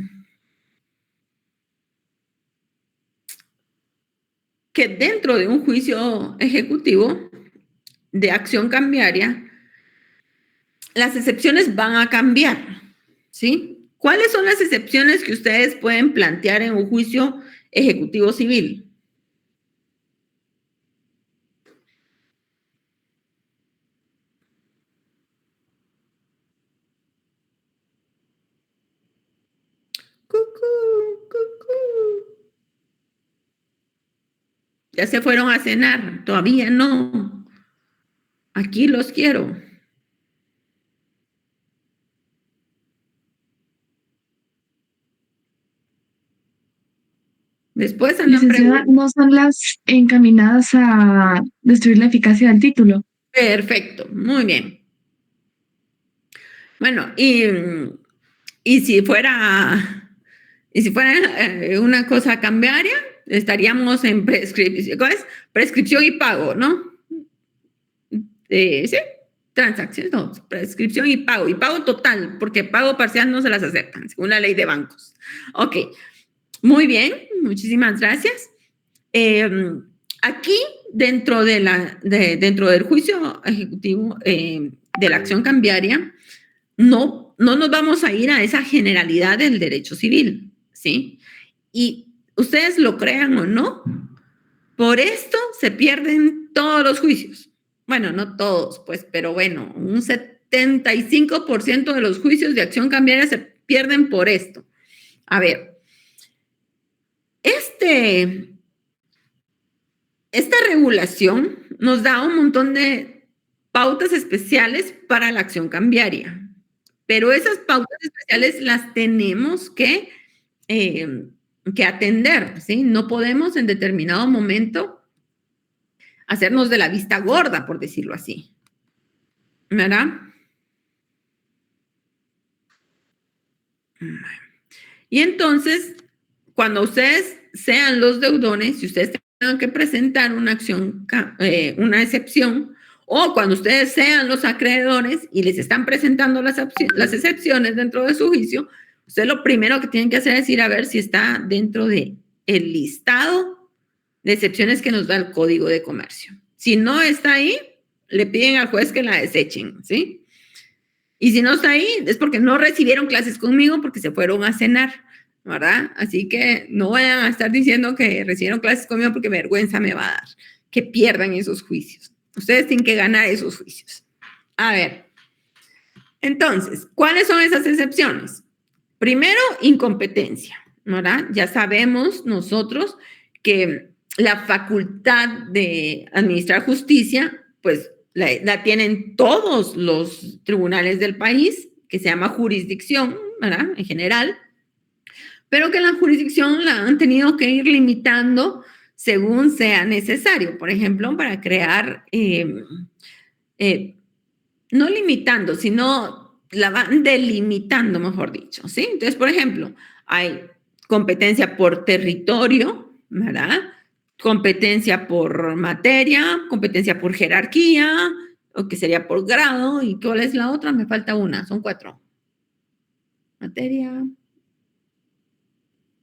que dentro de un juicio ejecutivo de acción cambiaria, las excepciones van a cambiar, ¿sí? ¿Cuáles son las excepciones que ustedes pueden plantear en un juicio ejecutivo civil? Cucú, cucú. Ya se fueron a cenar, todavía no. Aquí los quiero. Después andan Licenciada, ¿no son las encaminadas a destruir la eficacia del título? Perfecto, muy bien. Bueno, y si fuera una cosa cambiaria, estaríamos en prescripción, ¿cuál es? Prescripción y pago, ¿no? Sí, transacciones, no, prescripción y pago total, porque pago parcial no se las aceptan, según la ley de bancos. Ok, muy bien, muchísimas gracias. Aquí, dentro del juicio ejecutivo de la acción cambiaria, no nos vamos a ir a esa generalidad del derecho civil, ¿sí? Y ustedes lo crean o no, por esto se pierden todos los juicios. Bueno, no todos, pues, pero bueno, un 75% de los juicios de acción cambiaria se pierden por esto. A ver, esta regulación nos da un montón de pautas especiales para la acción cambiaria, pero esas pautas especiales las tenemos que atender, ¿sí? No podemos en determinado momento hacernos de la vista gorda, por decirlo así, ¿verdad? Y entonces, cuando ustedes sean los deudores, si ustedes tengan que presentar una acción, una excepción, o cuando ustedes sean los acreedores y les están presentando las excepciones dentro de su juicio, ustedes lo primero que tienen que hacer es ir a ver si está dentro del listado de excepciones que nos da el Código de Comercio. Si no está ahí, le piden al juez que la desechen, ¿sí? Y si no está ahí, es porque no recibieron clases conmigo porque se fueron a cenar, ¿verdad? Así que no vayan a estar diciendo que recibieron clases conmigo porque vergüenza me va a dar que pierdan esos juicios. Ustedes tienen que ganar esos juicios. A ver, entonces, ¿cuáles son esas excepciones? Primero, incompetencia, ¿verdad? Ya sabemos nosotros que la facultad de administrar justicia, pues la tienen todos los tribunales del país, que se llama jurisdicción, ¿verdad? En general, pero que la jurisdicción la han tenido que ir limitando según sea necesario. Por ejemplo, para crear, no limitando, sino la van delimitando, mejor dicho, ¿sí? Entonces, por ejemplo, hay competencia por territorio, ¿verdad? Competencia por materia, competencia por jerarquía, o que sería por grado. ¿Y cuál es la otra? Me falta una, son 4. Materia,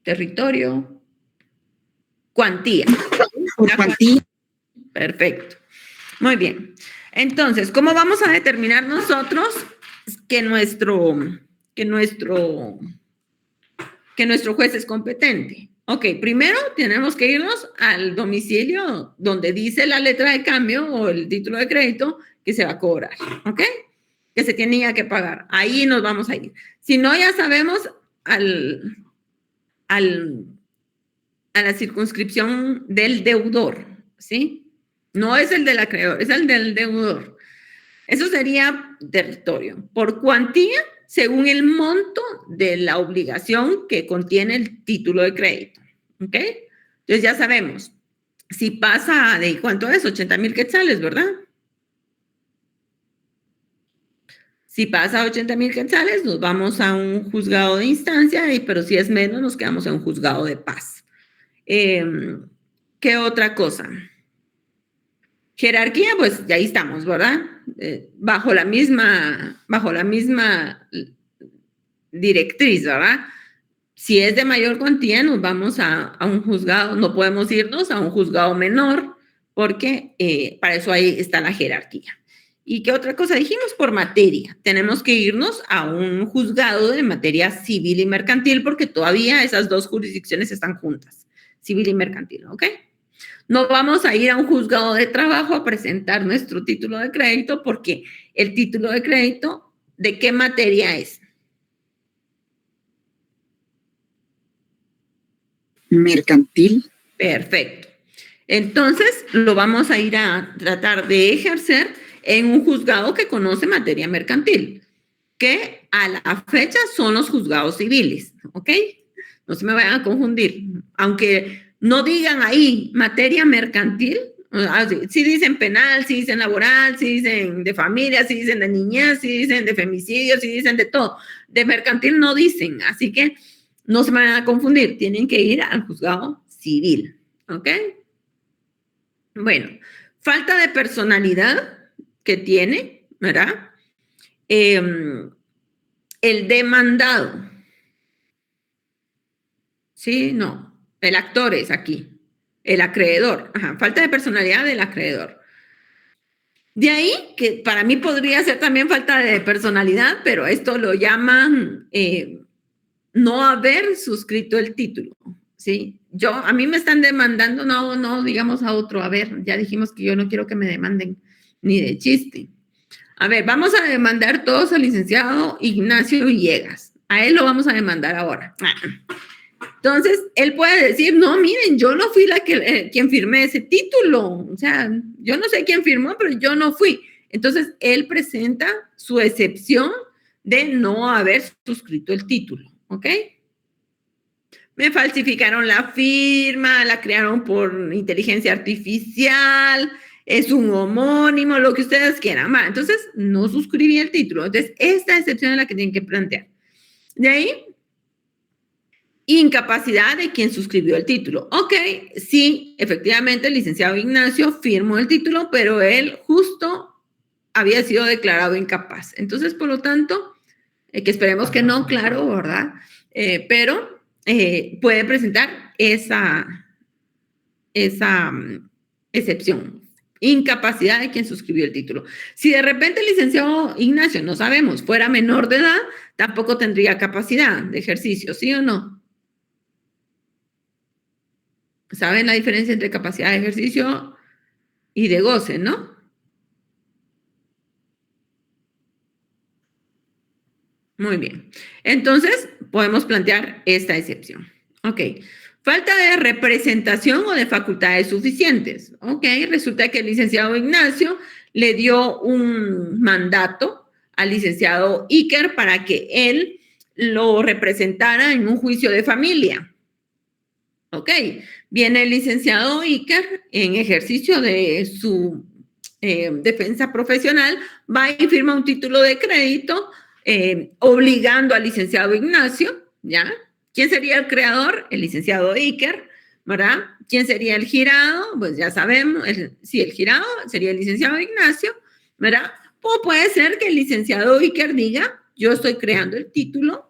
territorio, cuantía. Por cuantía. Perfecto. Muy bien. Entonces, ¿cómo vamos a determinar nosotros que nuestro juez es competente? Ok, primero tenemos que irnos al domicilio donde dice la letra de cambio o el título de crédito que se va a cobrar, ¿ok? Que se tenía que pagar. Ahí nos vamos a ir. Si no, ya sabemos a la circunscripción del deudor, ¿sí? No es el del acreedor, es el del deudor. Eso sería territorio. Por cuantía, según el monto de la obligación que contiene el título de crédito. ¿Ok? Entonces ya sabemos, si pasa de, ¿cuánto es? 80,000 quetzales, ¿verdad? Si pasa 80,000 quetzales, nos vamos a un juzgado de instancia, pero si es menos, nos quedamos en un juzgado de paz. ¿Qué otra cosa? Jerarquía, pues ya ahí estamos, ¿verdad? Bajo la misma directriz, ¿verdad? Si es de mayor cuantía, nos vamos a un juzgado, no podemos irnos a un juzgado menor, porque para eso ahí está la jerarquía. ¿Y qué otra cosa dijimos? Por materia. Tenemos que irnos a un juzgado de materia civil y mercantil, porque todavía esas dos jurisdicciones están juntas, civil y mercantil, ¿ok? No vamos a ir a un juzgado de trabajo a presentar nuestro título de crédito, porque el título de crédito, ¿de qué materia es? Mercantil. Perfecto. Entonces, lo vamos a ir a tratar de ejercer en un juzgado que conoce materia mercantil, que a la fecha son los juzgados civiles, ¿ok? No se me vayan a confundir. Aunque no digan ahí materia mercantil, sí dicen penal, sí dicen laboral, sí dicen de familia, sí dicen de niñez, sí dicen de femicidio, sí dicen de todo. De mercantil no dicen, así que no se me van a confundir, tienen que ir al juzgado civil, ¿ok? Bueno, falta de personalidad que tiene, ¿verdad? El demandado. Sí, no, el actor es aquí, el acreedor. Ajá, falta de personalidad del acreedor. De ahí, que para mí podría ser también falta de personalidad, pero esto lo llaman no haber suscrito el título, ¿sí? A mí me están demandando, no, digamos a otro, a ver, ya dijimos que yo no quiero que me demanden ni de chiste. A ver, vamos a demandar todos al licenciado Ignacio Villegas. A él lo vamos a demandar ahora. Entonces, él puede decir, no, miren, yo no fui quien firmé ese título. O sea, yo no sé quién firmó, pero yo no fui. Entonces, él presenta su excepción de no haber suscrito el título, ¿ok? Me falsificaron la firma, la crearon por inteligencia artificial, es un homónimo, lo que ustedes quieran. Entonces, no suscribí el título. Entonces, esta excepción es la que tienen que plantear. De ahí, incapacidad de quien suscribió el título. Ok, sí, efectivamente, el licenciado Ignacio firmó el título, pero él justo había sido declarado incapaz. Entonces, por lo tanto, que esperemos que no, claro, ¿verdad? Pero puede presentar esa excepción. Incapacidad de quien suscribió el título. Si de repente el licenciado Ignacio, no sabemos, fuera menor de edad, tampoco tendría capacidad de ejercicio, ¿sí o no? ¿Saben la diferencia entre capacidad de ejercicio y de goce, no? Muy bien. Entonces, podemos plantear esta excepción. Ok. Falta de representación o de facultades suficientes. Ok, resulta que el licenciado Ignacio le dio un mandato al licenciado Iker para que él lo representara en un juicio de familia. Ok, viene el licenciado Iker en ejercicio de su defensa profesional, va y firma un título de crédito obligando al licenciado Ignacio, ¿ya? ¿Quién sería el creador? El licenciado Iker, ¿verdad? ¿Quién sería el girado? Pues ya sabemos, el girado sería el licenciado Ignacio, ¿verdad? O puede ser que el licenciado Iker diga, yo estoy creando el título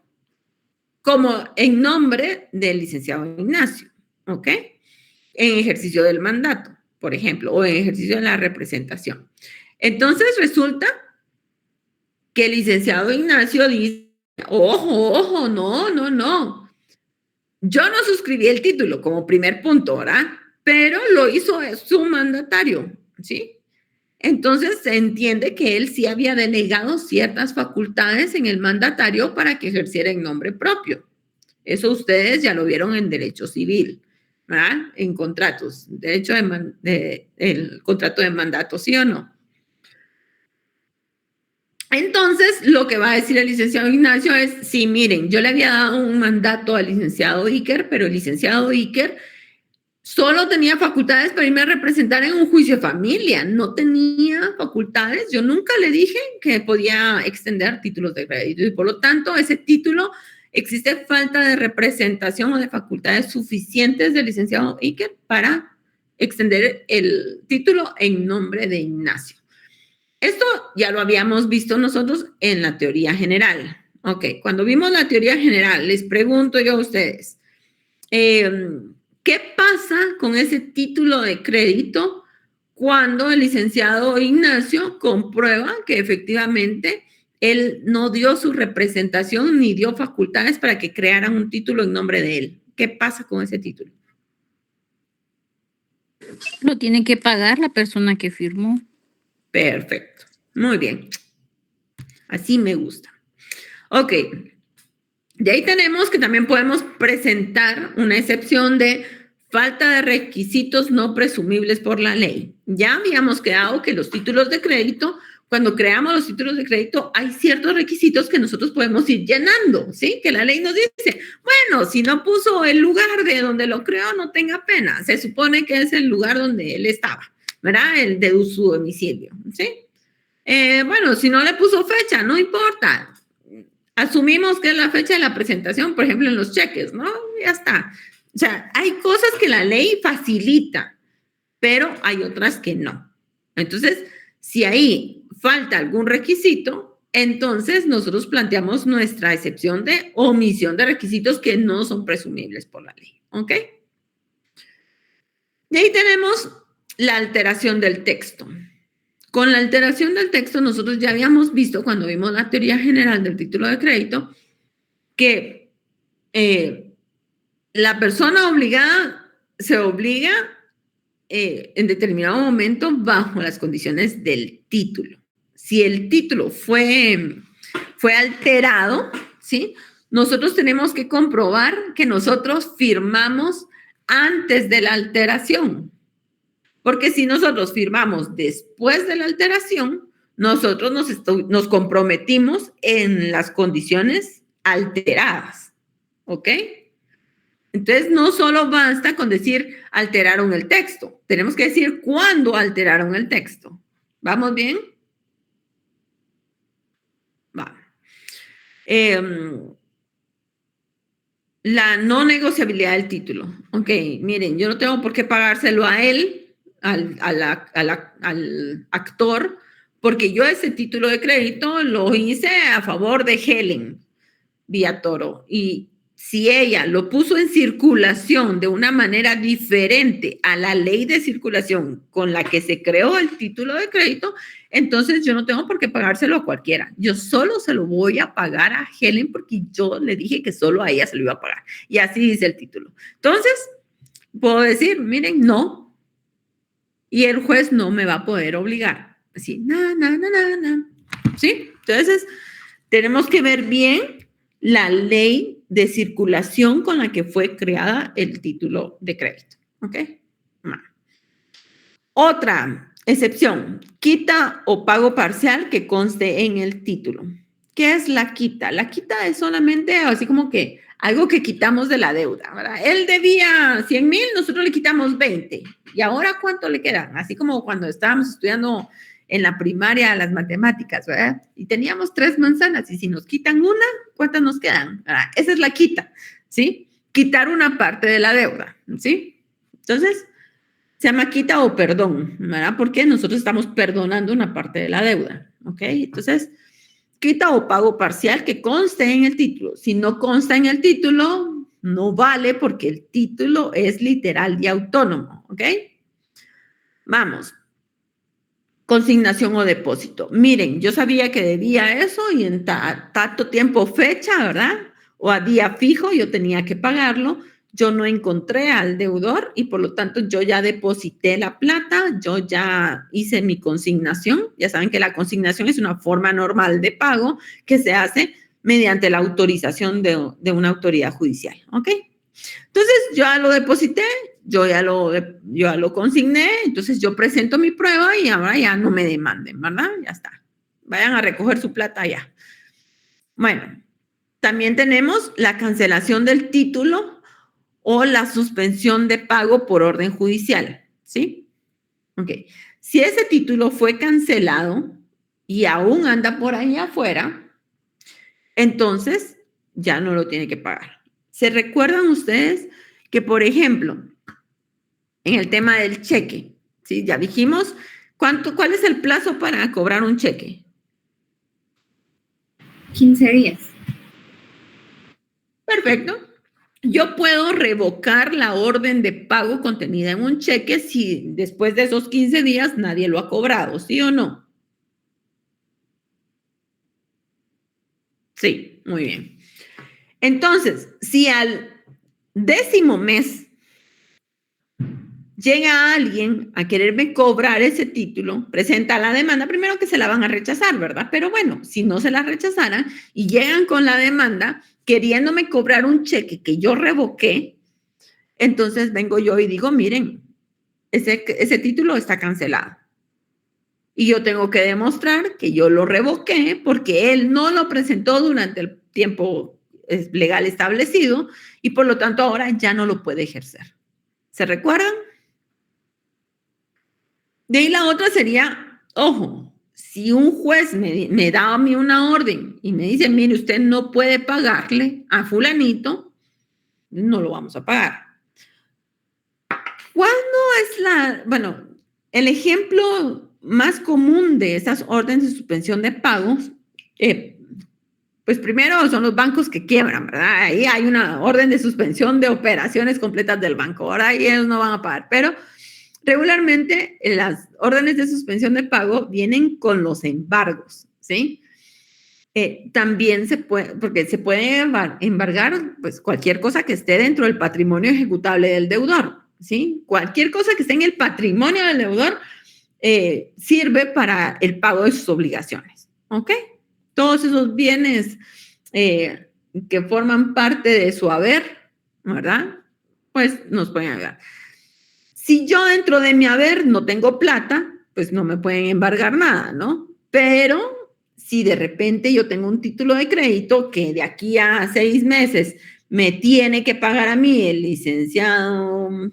como en nombre del licenciado Ignacio, ¿ok? En ejercicio del mandato, por ejemplo, o en ejercicio de la representación. Entonces resulta que el licenciado Ignacio dice, ojo, no. Yo no suscribí el título como primer punto, ¿verdad? Pero lo hizo su mandatario, ¿sí? Entonces se entiende que él sí había delegado ciertas facultades en el mandatario para que ejerciera en nombre propio. Eso ustedes ya lo vieron en derecho civil, ¿verdad? En contratos, derecho el contrato de mandato, ¿sí o no? Entonces, lo que va a decir el licenciado Ignacio es, sí, miren, yo le había dado un mandato al licenciado Iker, pero el licenciado Iker solo tenía facultades para irme a representar en un juicio de familia, no tenía facultades, yo nunca le dije que podía extender títulos de crédito y por lo tanto ese título existe falta de representación o de facultades suficientes del licenciado Iker para extender el título en nombre de Ignacio. Esto ya lo habíamos visto nosotros en la teoría general. Ok, cuando vimos la teoría general, les pregunto yo a ustedes, ¿qué pasa con ese título de crédito cuando el licenciado Ignacio comprueba que efectivamente él no dio su representación ni dio facultades para que crearan un título en nombre de él? ¿Qué pasa con ese título? Lo tiene que pagar la persona que firmó. Perfecto. Muy bien. Así me gusta. Ok. De ahí tenemos que también podemos presentar una excepción de falta de requisitos no presumibles por la ley. Ya habíamos quedado que los títulos de crédito, cuando creamos los títulos de crédito, hay ciertos requisitos que nosotros podemos ir llenando, ¿sí? Que la ley nos dice, bueno, si no puso el lugar de donde lo creó, no tenga pena. Se supone que es el lugar donde él estaba, ¿verdad? El de su domicilio, ¿sí? Bueno, si no le puso fecha, no importa. Asumimos que es la fecha de la presentación, por ejemplo, en los cheques, ¿no? Ya está. O sea, hay cosas que la ley facilita, pero hay otras que no. Entonces, si ahí falta algún requisito, entonces nosotros planteamos nuestra excepción de omisión de requisitos que no son presumibles por la ley, ¿ok? Y ahí tenemos la alteración del texto. Con la alteración del texto, nosotros ya habíamos visto cuando vimos la teoría general del título de crédito que la persona obligada se obliga en determinado momento bajo las condiciones del título. Si el título fue alterado, ¿sí? Nosotros tenemos que comprobar que nosotros firmamos antes de la alteración. Porque si nosotros firmamos después de la alteración, nosotros nos comprometimos en las condiciones alteradas, ¿ok? Entonces, no solo basta con decir alteraron el texto, tenemos que decir cuándo alteraron el texto. ¿Vamos bien? Va. La no negociabilidad del título. Ok, miren, yo no tengo por qué pagárselo a él, al actor, porque yo ese título de crédito lo hice a favor de Helen Villatoro, y si ella lo puso en circulación de una manera diferente a la ley de circulación con la que se creó el título de crédito, entonces yo no tengo por qué pagárselo a cualquiera. Yo solo se lo voy a pagar a Helen porque yo le dije que solo a ella se lo iba a pagar. Y así dice el título. Entonces, puedo decir, miren, no. Y el juez no me va a poder obligar. Así, ¿sí? Entonces, tenemos que ver bien la ley de circulación con la que fue creada el título de crédito. ¿Ok? Otra excepción, quita o pago parcial que conste en el título. ¿Qué es la quita? La quita es solamente así como que algo que quitamos de la deuda, ¿verdad? Él debía 100,000, nosotros le quitamos 20. ¿Y ahora cuánto le quedan? Así como cuando estábamos estudiando en la primaria las matemáticas, ¿verdad? Y teníamos 3 manzanas y si nos quitan una, ¿cuántas nos quedan? ¿Verdad? Esa es la quita, ¿sí? Quitar una parte de la deuda, ¿sí? Entonces, se llama quita o perdón, ¿verdad? Porque nosotros estamos perdonando una parte de la deuda, ¿ok? Entonces, quita o pago parcial que conste en el título. Si no consta en el título, no vale porque el título es literal y autónomo, ¿ok? Vamos. Consignación o depósito. Miren, yo sabía que debía eso y en tanto tiempo fecha, ¿verdad? O a día fijo yo tenía que pagarlo. Yo no encontré al deudor y por lo tanto yo ya deposité la plata, yo ya hice mi consignación. Ya saben que la consignación es una forma normal de pago que se hace mediante la autorización de una autoridad judicial, ¿ok? Entonces, yo ya lo deposité, yo ya lo consigné, entonces yo presento mi prueba y ahora ya no me demanden, ¿verdad? Ya está. Vayan a recoger su plata ya. Bueno, también tenemos la cancelación del título o la suspensión de pago por orden judicial, ¿sí? Ok. Si ese título fue cancelado y aún anda por ahí afuera, entonces ya no lo tiene que pagar. ¿Se recuerdan ustedes que, por ejemplo, en el tema del cheque, ¿sí? Ya dijimos, ¿cuál es el plazo para cobrar un cheque? 15 días. Perfecto. Yo puedo revocar la orden de pago contenida en un cheque si después de esos 15 días nadie lo ha cobrado, ¿sí o no? Sí, muy bien. Entonces, si al 10º mes llega alguien a quererme cobrar ese título, presenta la demanda, primero que se la van a rechazar, ¿verdad? Pero bueno, si no se la rechazaran y llegan con la demanda queriéndome cobrar un cheque que yo revoqué, entonces vengo yo y digo, miren, ese título está cancelado. Y yo tengo que demostrar que yo lo revoqué porque él no lo presentó durante el tiempo legal establecido y por lo tanto ahora ya no lo puede ejercer. ¿Se recuerdan? De ahí la otra sería, ojo, si un juez me da a mí una orden y me dice, mire, usted no puede pagarle a fulanito, no lo vamos a pagar. ¿Cuándo es bueno, el ejemplo más común de esas órdenes de suspensión de pagos, pues primero son los bancos que quiebran, ¿verdad? Ahí hay una orden de suspensión de operaciones completas del banco, ahora y ellos no van a pagar, pero regularmente las órdenes de suspensión de pago vienen con los embargos, ¿sí? También se puede, porque se puede embargar pues, cualquier cosa que esté dentro del patrimonio ejecutable del deudor, ¿sí? Cualquier cosa que esté en el patrimonio del deudor sirve para el pago de sus obligaciones, ¿ok? Todos esos bienes que forman parte de su haber, ¿verdad? Pues nos pueden ayudar. Si yo dentro de mi haber no tengo plata, pues no me pueden embargar nada, ¿no? Pero si de repente yo tengo un título de crédito que de aquí a 6 meses me tiene que pagar a mí el licenciado.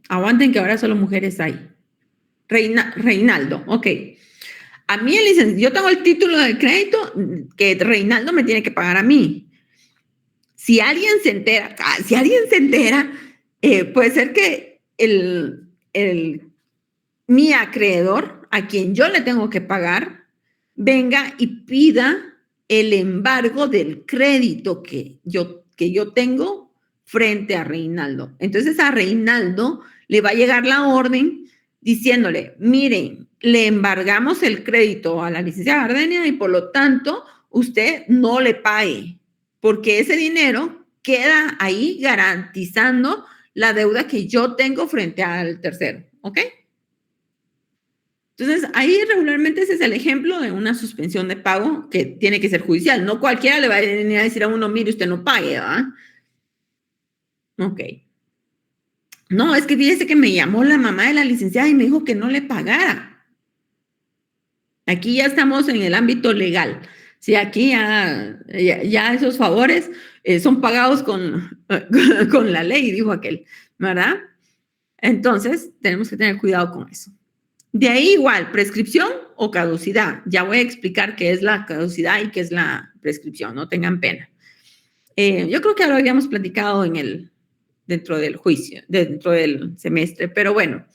Aguanten que ahora solo mujeres hay. Reinaldo, ok. A mí yo tengo el título de crédito que Reinaldo me tiene que pagar a mí. Si alguien se entera, puede ser que mi acreedor, a quien yo le tengo que pagar, venga y pida el embargo del crédito que yo tengo frente a Reinaldo. Entonces a Reinaldo le va a llegar la orden diciéndole, miren, le embargamos el crédito a la licenciada Gardenia y por lo tanto usted no le pague, porque ese dinero queda ahí garantizando la deuda que yo tengo frente al tercero, ¿ok? Entonces, ahí regularmente ese es el ejemplo de una suspensión de pago que tiene que ser judicial. No cualquiera le va a venir a decir a uno, mire, usted no pague, ¿verdad? Ok. No, es que fíjese que me llamó la mamá de la licenciada y me dijo que no le pagara. Aquí ya estamos en el ámbito legal. Sí, aquí ya esos favores son pagados con la ley, dijo aquel, ¿verdad? Entonces, tenemos que tener cuidado con eso. De ahí igual, prescripción o caducidad. Ya voy a explicar qué es la caducidad y qué es la prescripción, no tengan pena. Yo creo que lo habíamos platicado dentro del juicio, dentro del semestre, pero bueno,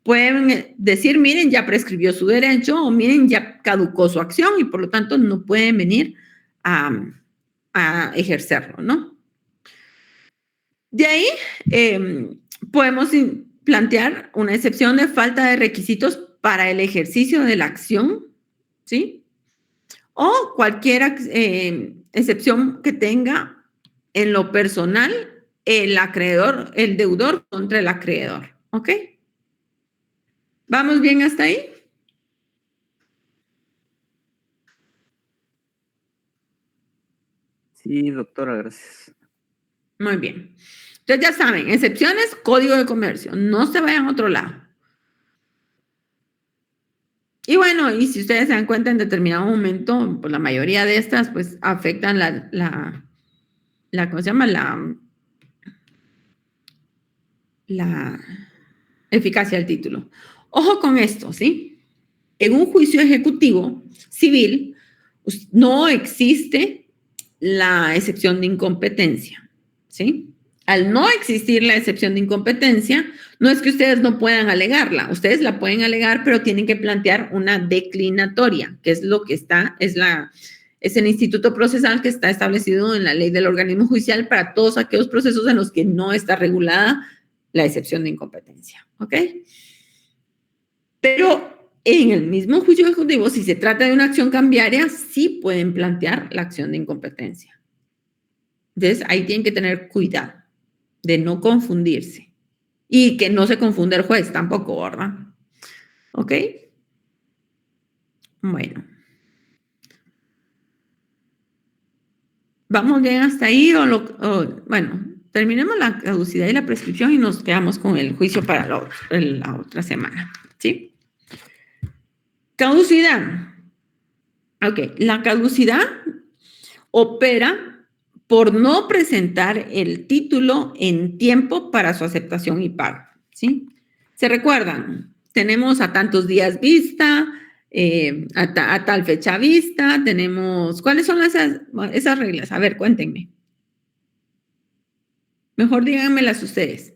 pueden decir, miren, ya prescribió su derecho o miren, ya caducó su acción y por lo tanto no pueden venir a ejercerlo, ¿no? De ahí podemos plantear una excepción de falta de requisitos para el ejercicio de la acción, ¿sí? O cualquier excepción que tenga en lo personal el deudor contra el acreedor, ¿ok? ¿Vamos bien hasta ahí? Sí, doctora, gracias. Muy bien. Entonces ya saben, excepciones, código de comercio. No se vayan a otro lado. Y bueno, y si ustedes se dan cuenta en determinado momento, pues la mayoría de estas pues afectan ¿cómo se llama? La eficacia del título. Ojo con esto, ¿sí? en un juicio ejecutivo civil no existe la excepción de incompetencia, ¿sí? Al no existir la excepción de incompetencia, no es que ustedes no puedan alegarla, ustedes la pueden alegar, pero tienen que plantear una declinatoria, que es lo que está, es el instituto procesal que está establecido en la ley del organismo judicial para todos aquellos procesos en los que no está regulada la excepción de incompetencia, ¿ok? Pero en el mismo juicio ejecutivo, si se trata de una acción cambiaria, sí pueden plantear la acción de incompetencia. Entonces, ahí tienen que tener cuidado de no confundirse y que no se confunda el juez tampoco, ¿verdad? ¿Ok? Bueno. ¿Vamos bien hasta ahí bueno, terminemos la caducidad y la prescripción y nos quedamos con el juicio para la otra semana, ¿sí? Caducidad. Ok, la caducidad opera por no presentar el título en tiempo para su aceptación y pago, ¿sí? ¿Se recuerdan? Tenemos a tantos días vista, a tal fecha vista, tenemos... ¿Cuáles son esas reglas? A ver, cuéntenme. Mejor díganmelas ustedes.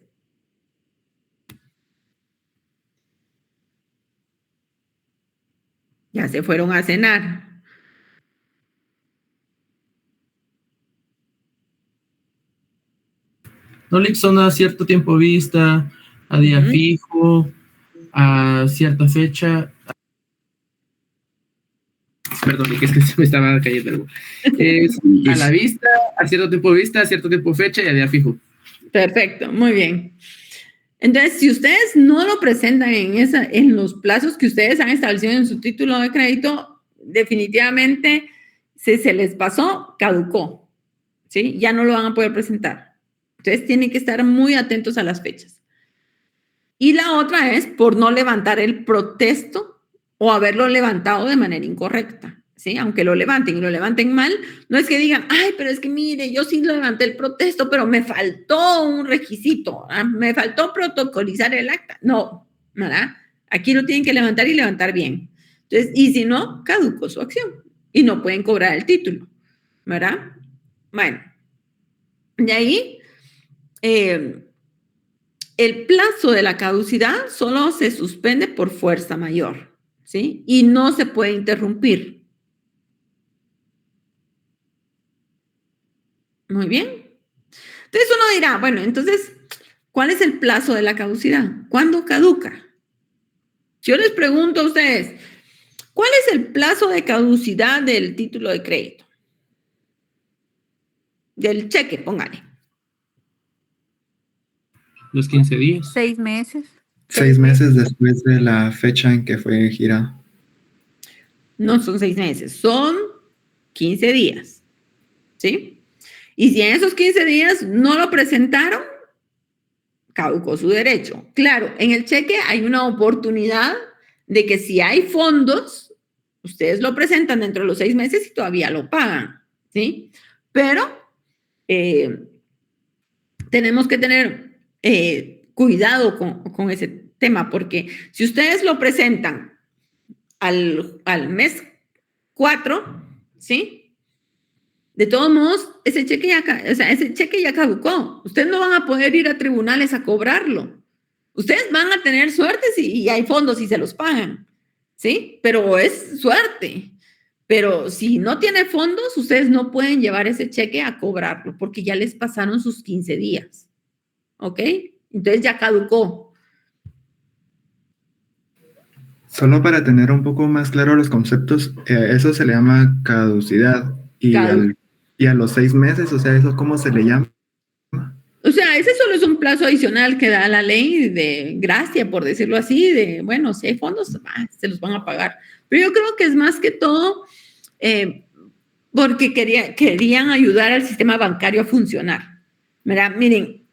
Ya se fueron a cenar. No son a cierto tiempo vista, a día fijo, a cierta fecha. Perdón, que es que se me estaba cayendo algo. Es a la vista, a cierto tiempo vista, a cierto tiempo fecha y a día fijo. Perfecto, muy bien. Entonces, si ustedes no lo presentan en los plazos que ustedes han establecido en su título de crédito, definitivamente se les pasó, caducó, ¿sí? Ya no lo van a poder presentar. Entonces, tienen que estar muy atentos a las fechas. Y la otra es por no levantar el protesto o haberlo levantado de manera incorrecta, ¿sí? Aunque lo levanten y lo levanten mal, no es que digan, ay, pero es que mire, yo sí levanté el protesto, pero me faltó un requisito, me faltó protocolizar el acta. No, ¿verdad? Aquí lo tienen que levantar y levantar bien. Entonces, y si no, caducó su acción y no pueden cobrar el título, ¿verdad? Bueno, de ahí... el plazo de la caducidad solo se suspende por fuerza mayor, ¿sí? Y no se puede interrumpir. Muy bien. Entonces uno dirá, bueno, entonces, ¿cuál es el plazo de la caducidad? ¿Cuándo caduca? Yo les pregunto a ustedes, ¿cuál es el plazo de caducidad del título de crédito? Del cheque, póngale. Los 15 días. 6 meses. 6 meses después de la fecha en que fue girado. No son 6 meses, son 15 días, ¿sí? Y si en esos 15 días no lo presentaron, caducó su derecho. Claro, en el cheque hay una oportunidad de que si hay fondos, ustedes lo presentan dentro de los 6 meses y todavía lo pagan, ¿sí? Pero tenemos que tener cuidado con ese tema, porque si ustedes lo presentan al mes 4, ¿sí? De todos modos, ese cheque ya caducó. Ustedes no van a poder ir a tribunales a cobrarlo. Ustedes van a tener suerte si hay fondos y se los pagan, ¿sí? Pero es suerte. Pero si no tiene fondos, ustedes no pueden llevar ese cheque a cobrarlo porque ya les pasaron sus 15 días. ¿Ok? Entonces ya caducó. Solo para tener un poco más claro los conceptos, eso se le llama caducidad. Y a los 6 meses, o sea, ¿eso cómo se le llama? O sea, ese solo es un plazo adicional que da la ley de gracia, por decirlo así, de, bueno, si hay fondos, se los van a pagar. Pero yo creo que es más que todo porque querían ayudar al sistema bancario a funcionar. ¿Verdad? Miren,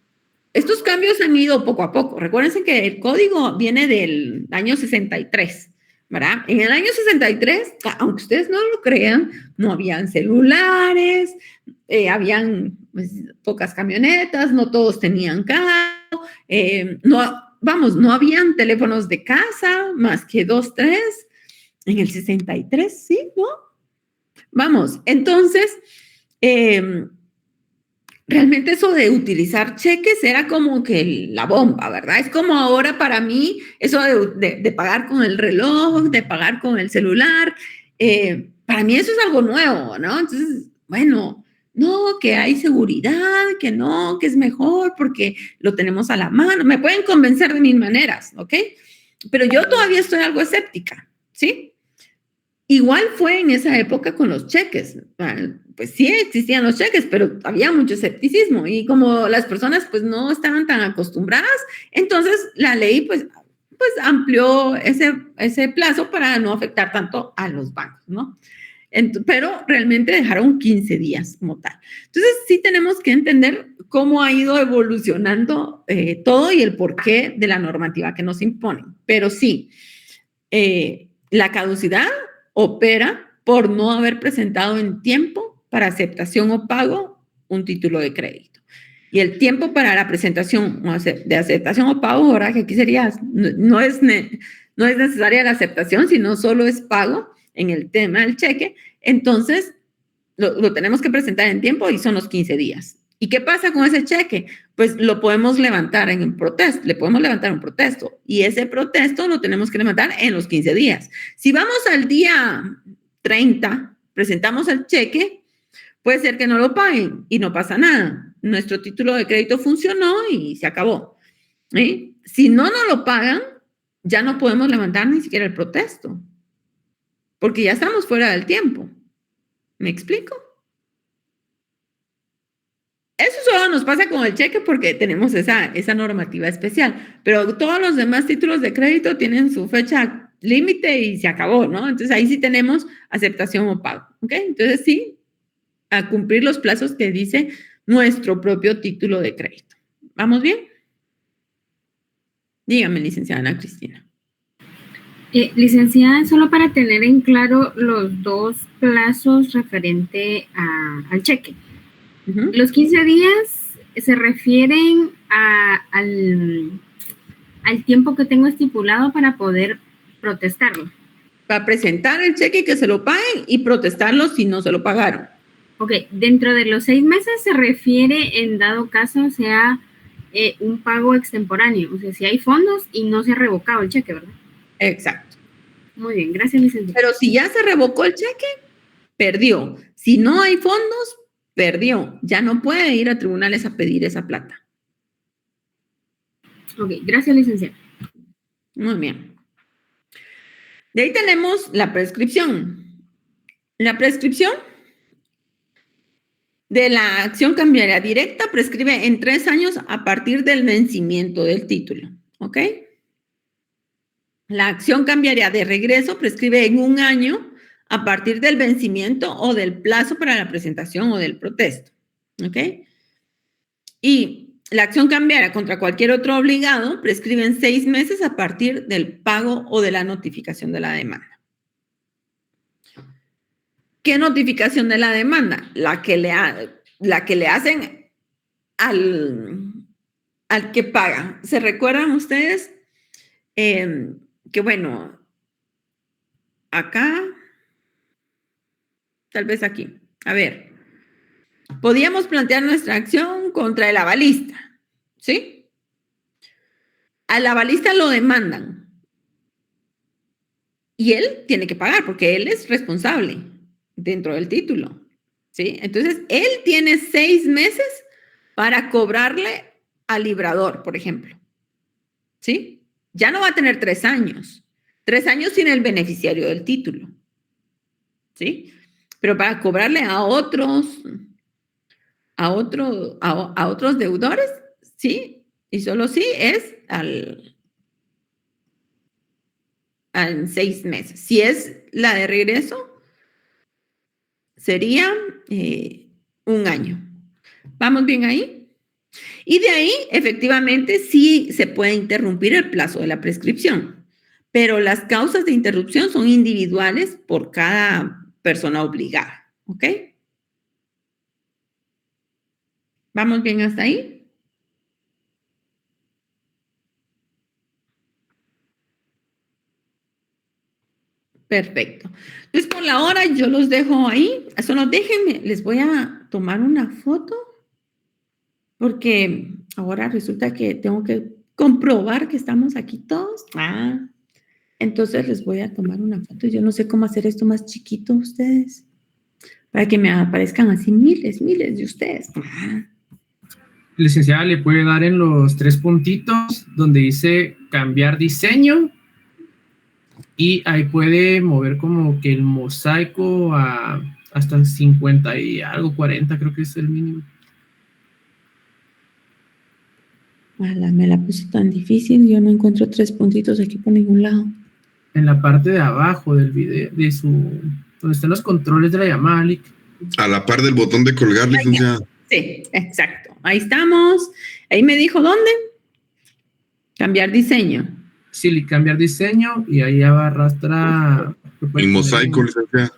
estos cambios han ido poco a poco. Recuérdense que el código viene del año 63, ¿verdad? En el año 63, aunque ustedes no lo crean, no habían celulares, habían pocas camionetas, no todos tenían carro, no habían teléfonos de casa, más que 2, 3. En el 63, sí, ¿no? Vamos, entonces, realmente eso de utilizar cheques era como que la bomba, ¿verdad? Es como ahora para mí, eso de pagar con el reloj, de pagar con el celular, para mí eso es algo nuevo, ¿no? Entonces, bueno, no, que hay seguridad, que no, que es mejor porque lo tenemos a la mano. Me pueden convencer de mil maneras, ¿ok? Pero yo todavía estoy algo escéptica, ¿sí? Igual fue en esa época con los cheques. Pues sí existían los cheques, pero había mucho escepticismo y como las personas pues no estaban tan acostumbradas, entonces la ley pues amplió ese plazo para no afectar tanto a los bancos, ¿no? Pero realmente dejaron 15 días como tal. Entonces sí tenemos que entender cómo ha ido evolucionando todo y el porqué de la normativa que nos imponen. Pero sí, la caducidad opera por no haber presentado en tiempo para aceptación o pago un título de crédito. Y el tiempo para la presentación de aceptación o pago, ahora que aquí sería, no es necesaria la aceptación, sino solo es pago en el tema del cheque, entonces lo tenemos que presentar en tiempo y son los 15 días. ¿Y qué pasa con ese cheque? Pues lo podemos levantar en un protesto, le podemos levantar un protesto y ese protesto lo tenemos que levantar en los 15 días. Si vamos al día 30, presentamos el cheque, puede ser que no lo paguen y no pasa nada. Nuestro título de crédito funcionó y se acabó. ¿Sí? Si no nos lo pagan, ya no podemos levantar ni siquiera el protesto, porque ya estamos fuera del tiempo. ¿Me explico? Eso solo nos pasa con el cheque porque tenemos esa normativa especial, pero todos los demás títulos de crédito tienen su fecha límite y se acabó, ¿no? Entonces ahí sí tenemos aceptación o pago, ¿ok? Entonces sí, a cumplir los plazos que dice nuestro propio título de crédito. ¿Vamos bien? Dígame, licenciada Ana Cristina. Licenciada, solo para tener en claro los dos plazos referente al cheque. Los 15 días se refieren al tiempo que tengo estipulado para poder protestarlo. Para presentar el cheque y que se lo paguen y protestarlo si no se lo pagaron. Ok, dentro de los 6 meses se refiere en dado caso sea un pago extemporáneo, o sea, si hay fondos y no se ha revocado el cheque, ¿verdad? Exacto. Muy bien, gracias, licenciada. Pero si ya se revocó el cheque, perdió. Si no hay fondos, perdió. Ya no puede ir a tribunales a pedir esa plata. Ok, gracias, licenciada. Muy bien. De ahí tenemos la prescripción. La prescripción de la acción cambiaria directa prescribe en 3 años a partir del vencimiento del título. ¿Ok? La acción cambiaria de regreso prescribe en 1 año a partir del vencimiento o del plazo para la presentación o del protesto. ¿Ok? Y la acción cambiaria contra cualquier otro obligado prescribe en 6 meses a partir del pago o de la notificación de la demanda. ¿Qué notificación de la demanda? La que le hacen al que paga. ¿Se recuerdan ustedes? Que bueno, acá, tal vez aquí. A ver, podíamos plantear nuestra acción contra el avalista, ¿sí? Al avalista lo demandan y él tiene que pagar porque él es responsable dentro del título, ¿sí? Entonces, él tiene 6 meses para cobrarle al librador, por ejemplo, ¿sí? Ya no va a tener 3 años. 3 años sin el beneficiario del título, ¿sí? Pero para cobrarle a otros deudores, sí, y solo sí es en 6 meses. Si es la de regreso, sería 1 año. ¿Vamos bien ahí? Y de ahí, efectivamente, sí se puede interrumpir el plazo de la prescripción, pero las causas de interrupción son individuales por cada persona obligada, ¿ok? ¿Vamos bien hasta ahí? Perfecto. Entonces, por la hora yo los dejo ahí. Solo déjenme, les voy a tomar una foto porque ahora resulta que tengo que comprobar que estamos aquí todos. Entonces les voy a tomar una foto. Yo no sé cómo hacer esto más chiquito ustedes para que me aparezcan así miles de ustedes. Licenciada, le puede dar en los 3 puntitos donde dice cambiar diseño. Y ahí puede mover como que el mosaico hasta 50 y algo, 40 creo que es el mínimo. Me la puse tan difícil, yo no encuentro 3 puntitos aquí por ningún lado. En la parte de abajo del video, donde están los controles de la llamada, Lick. A la par del botón de colgar, licenciada. Sí, exacto. Ahí estamos. Ahí me dijo, ¿dónde? Cambiar diseño. Sí, cambiar diseño y ahí ya va a arrastrar En mosaico, licenciada.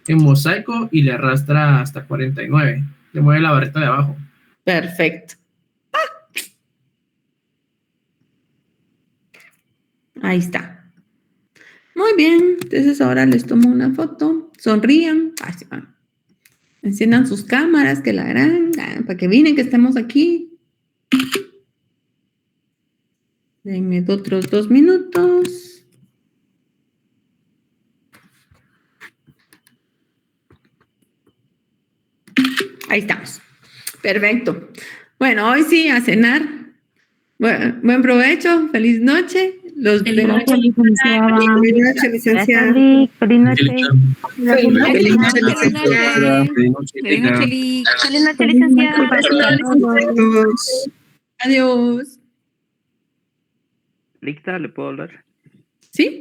En mosaico y le arrastra hasta 49. Le mueve la barrita de abajo. Perfecto. Ahí está. Muy bien. Entonces ahora les tomo una foto. Sonrían. Enciendan sus cámaras, que la harán, para que miren que estemos aquí. Denme otros 2 minutos. Ahí estamos. Perfecto. Bueno, hoy sí, a cenar. Buen provecho. Feliz noche. Feliz noche, licenciada. Feliz noche, licenciada. Feliz noche. Feliz noche, licenciada. Feliz noche, Lick. Feliz noche, licenciada. Adiós. Licta, ¿le puedo hablar? ¿Sí?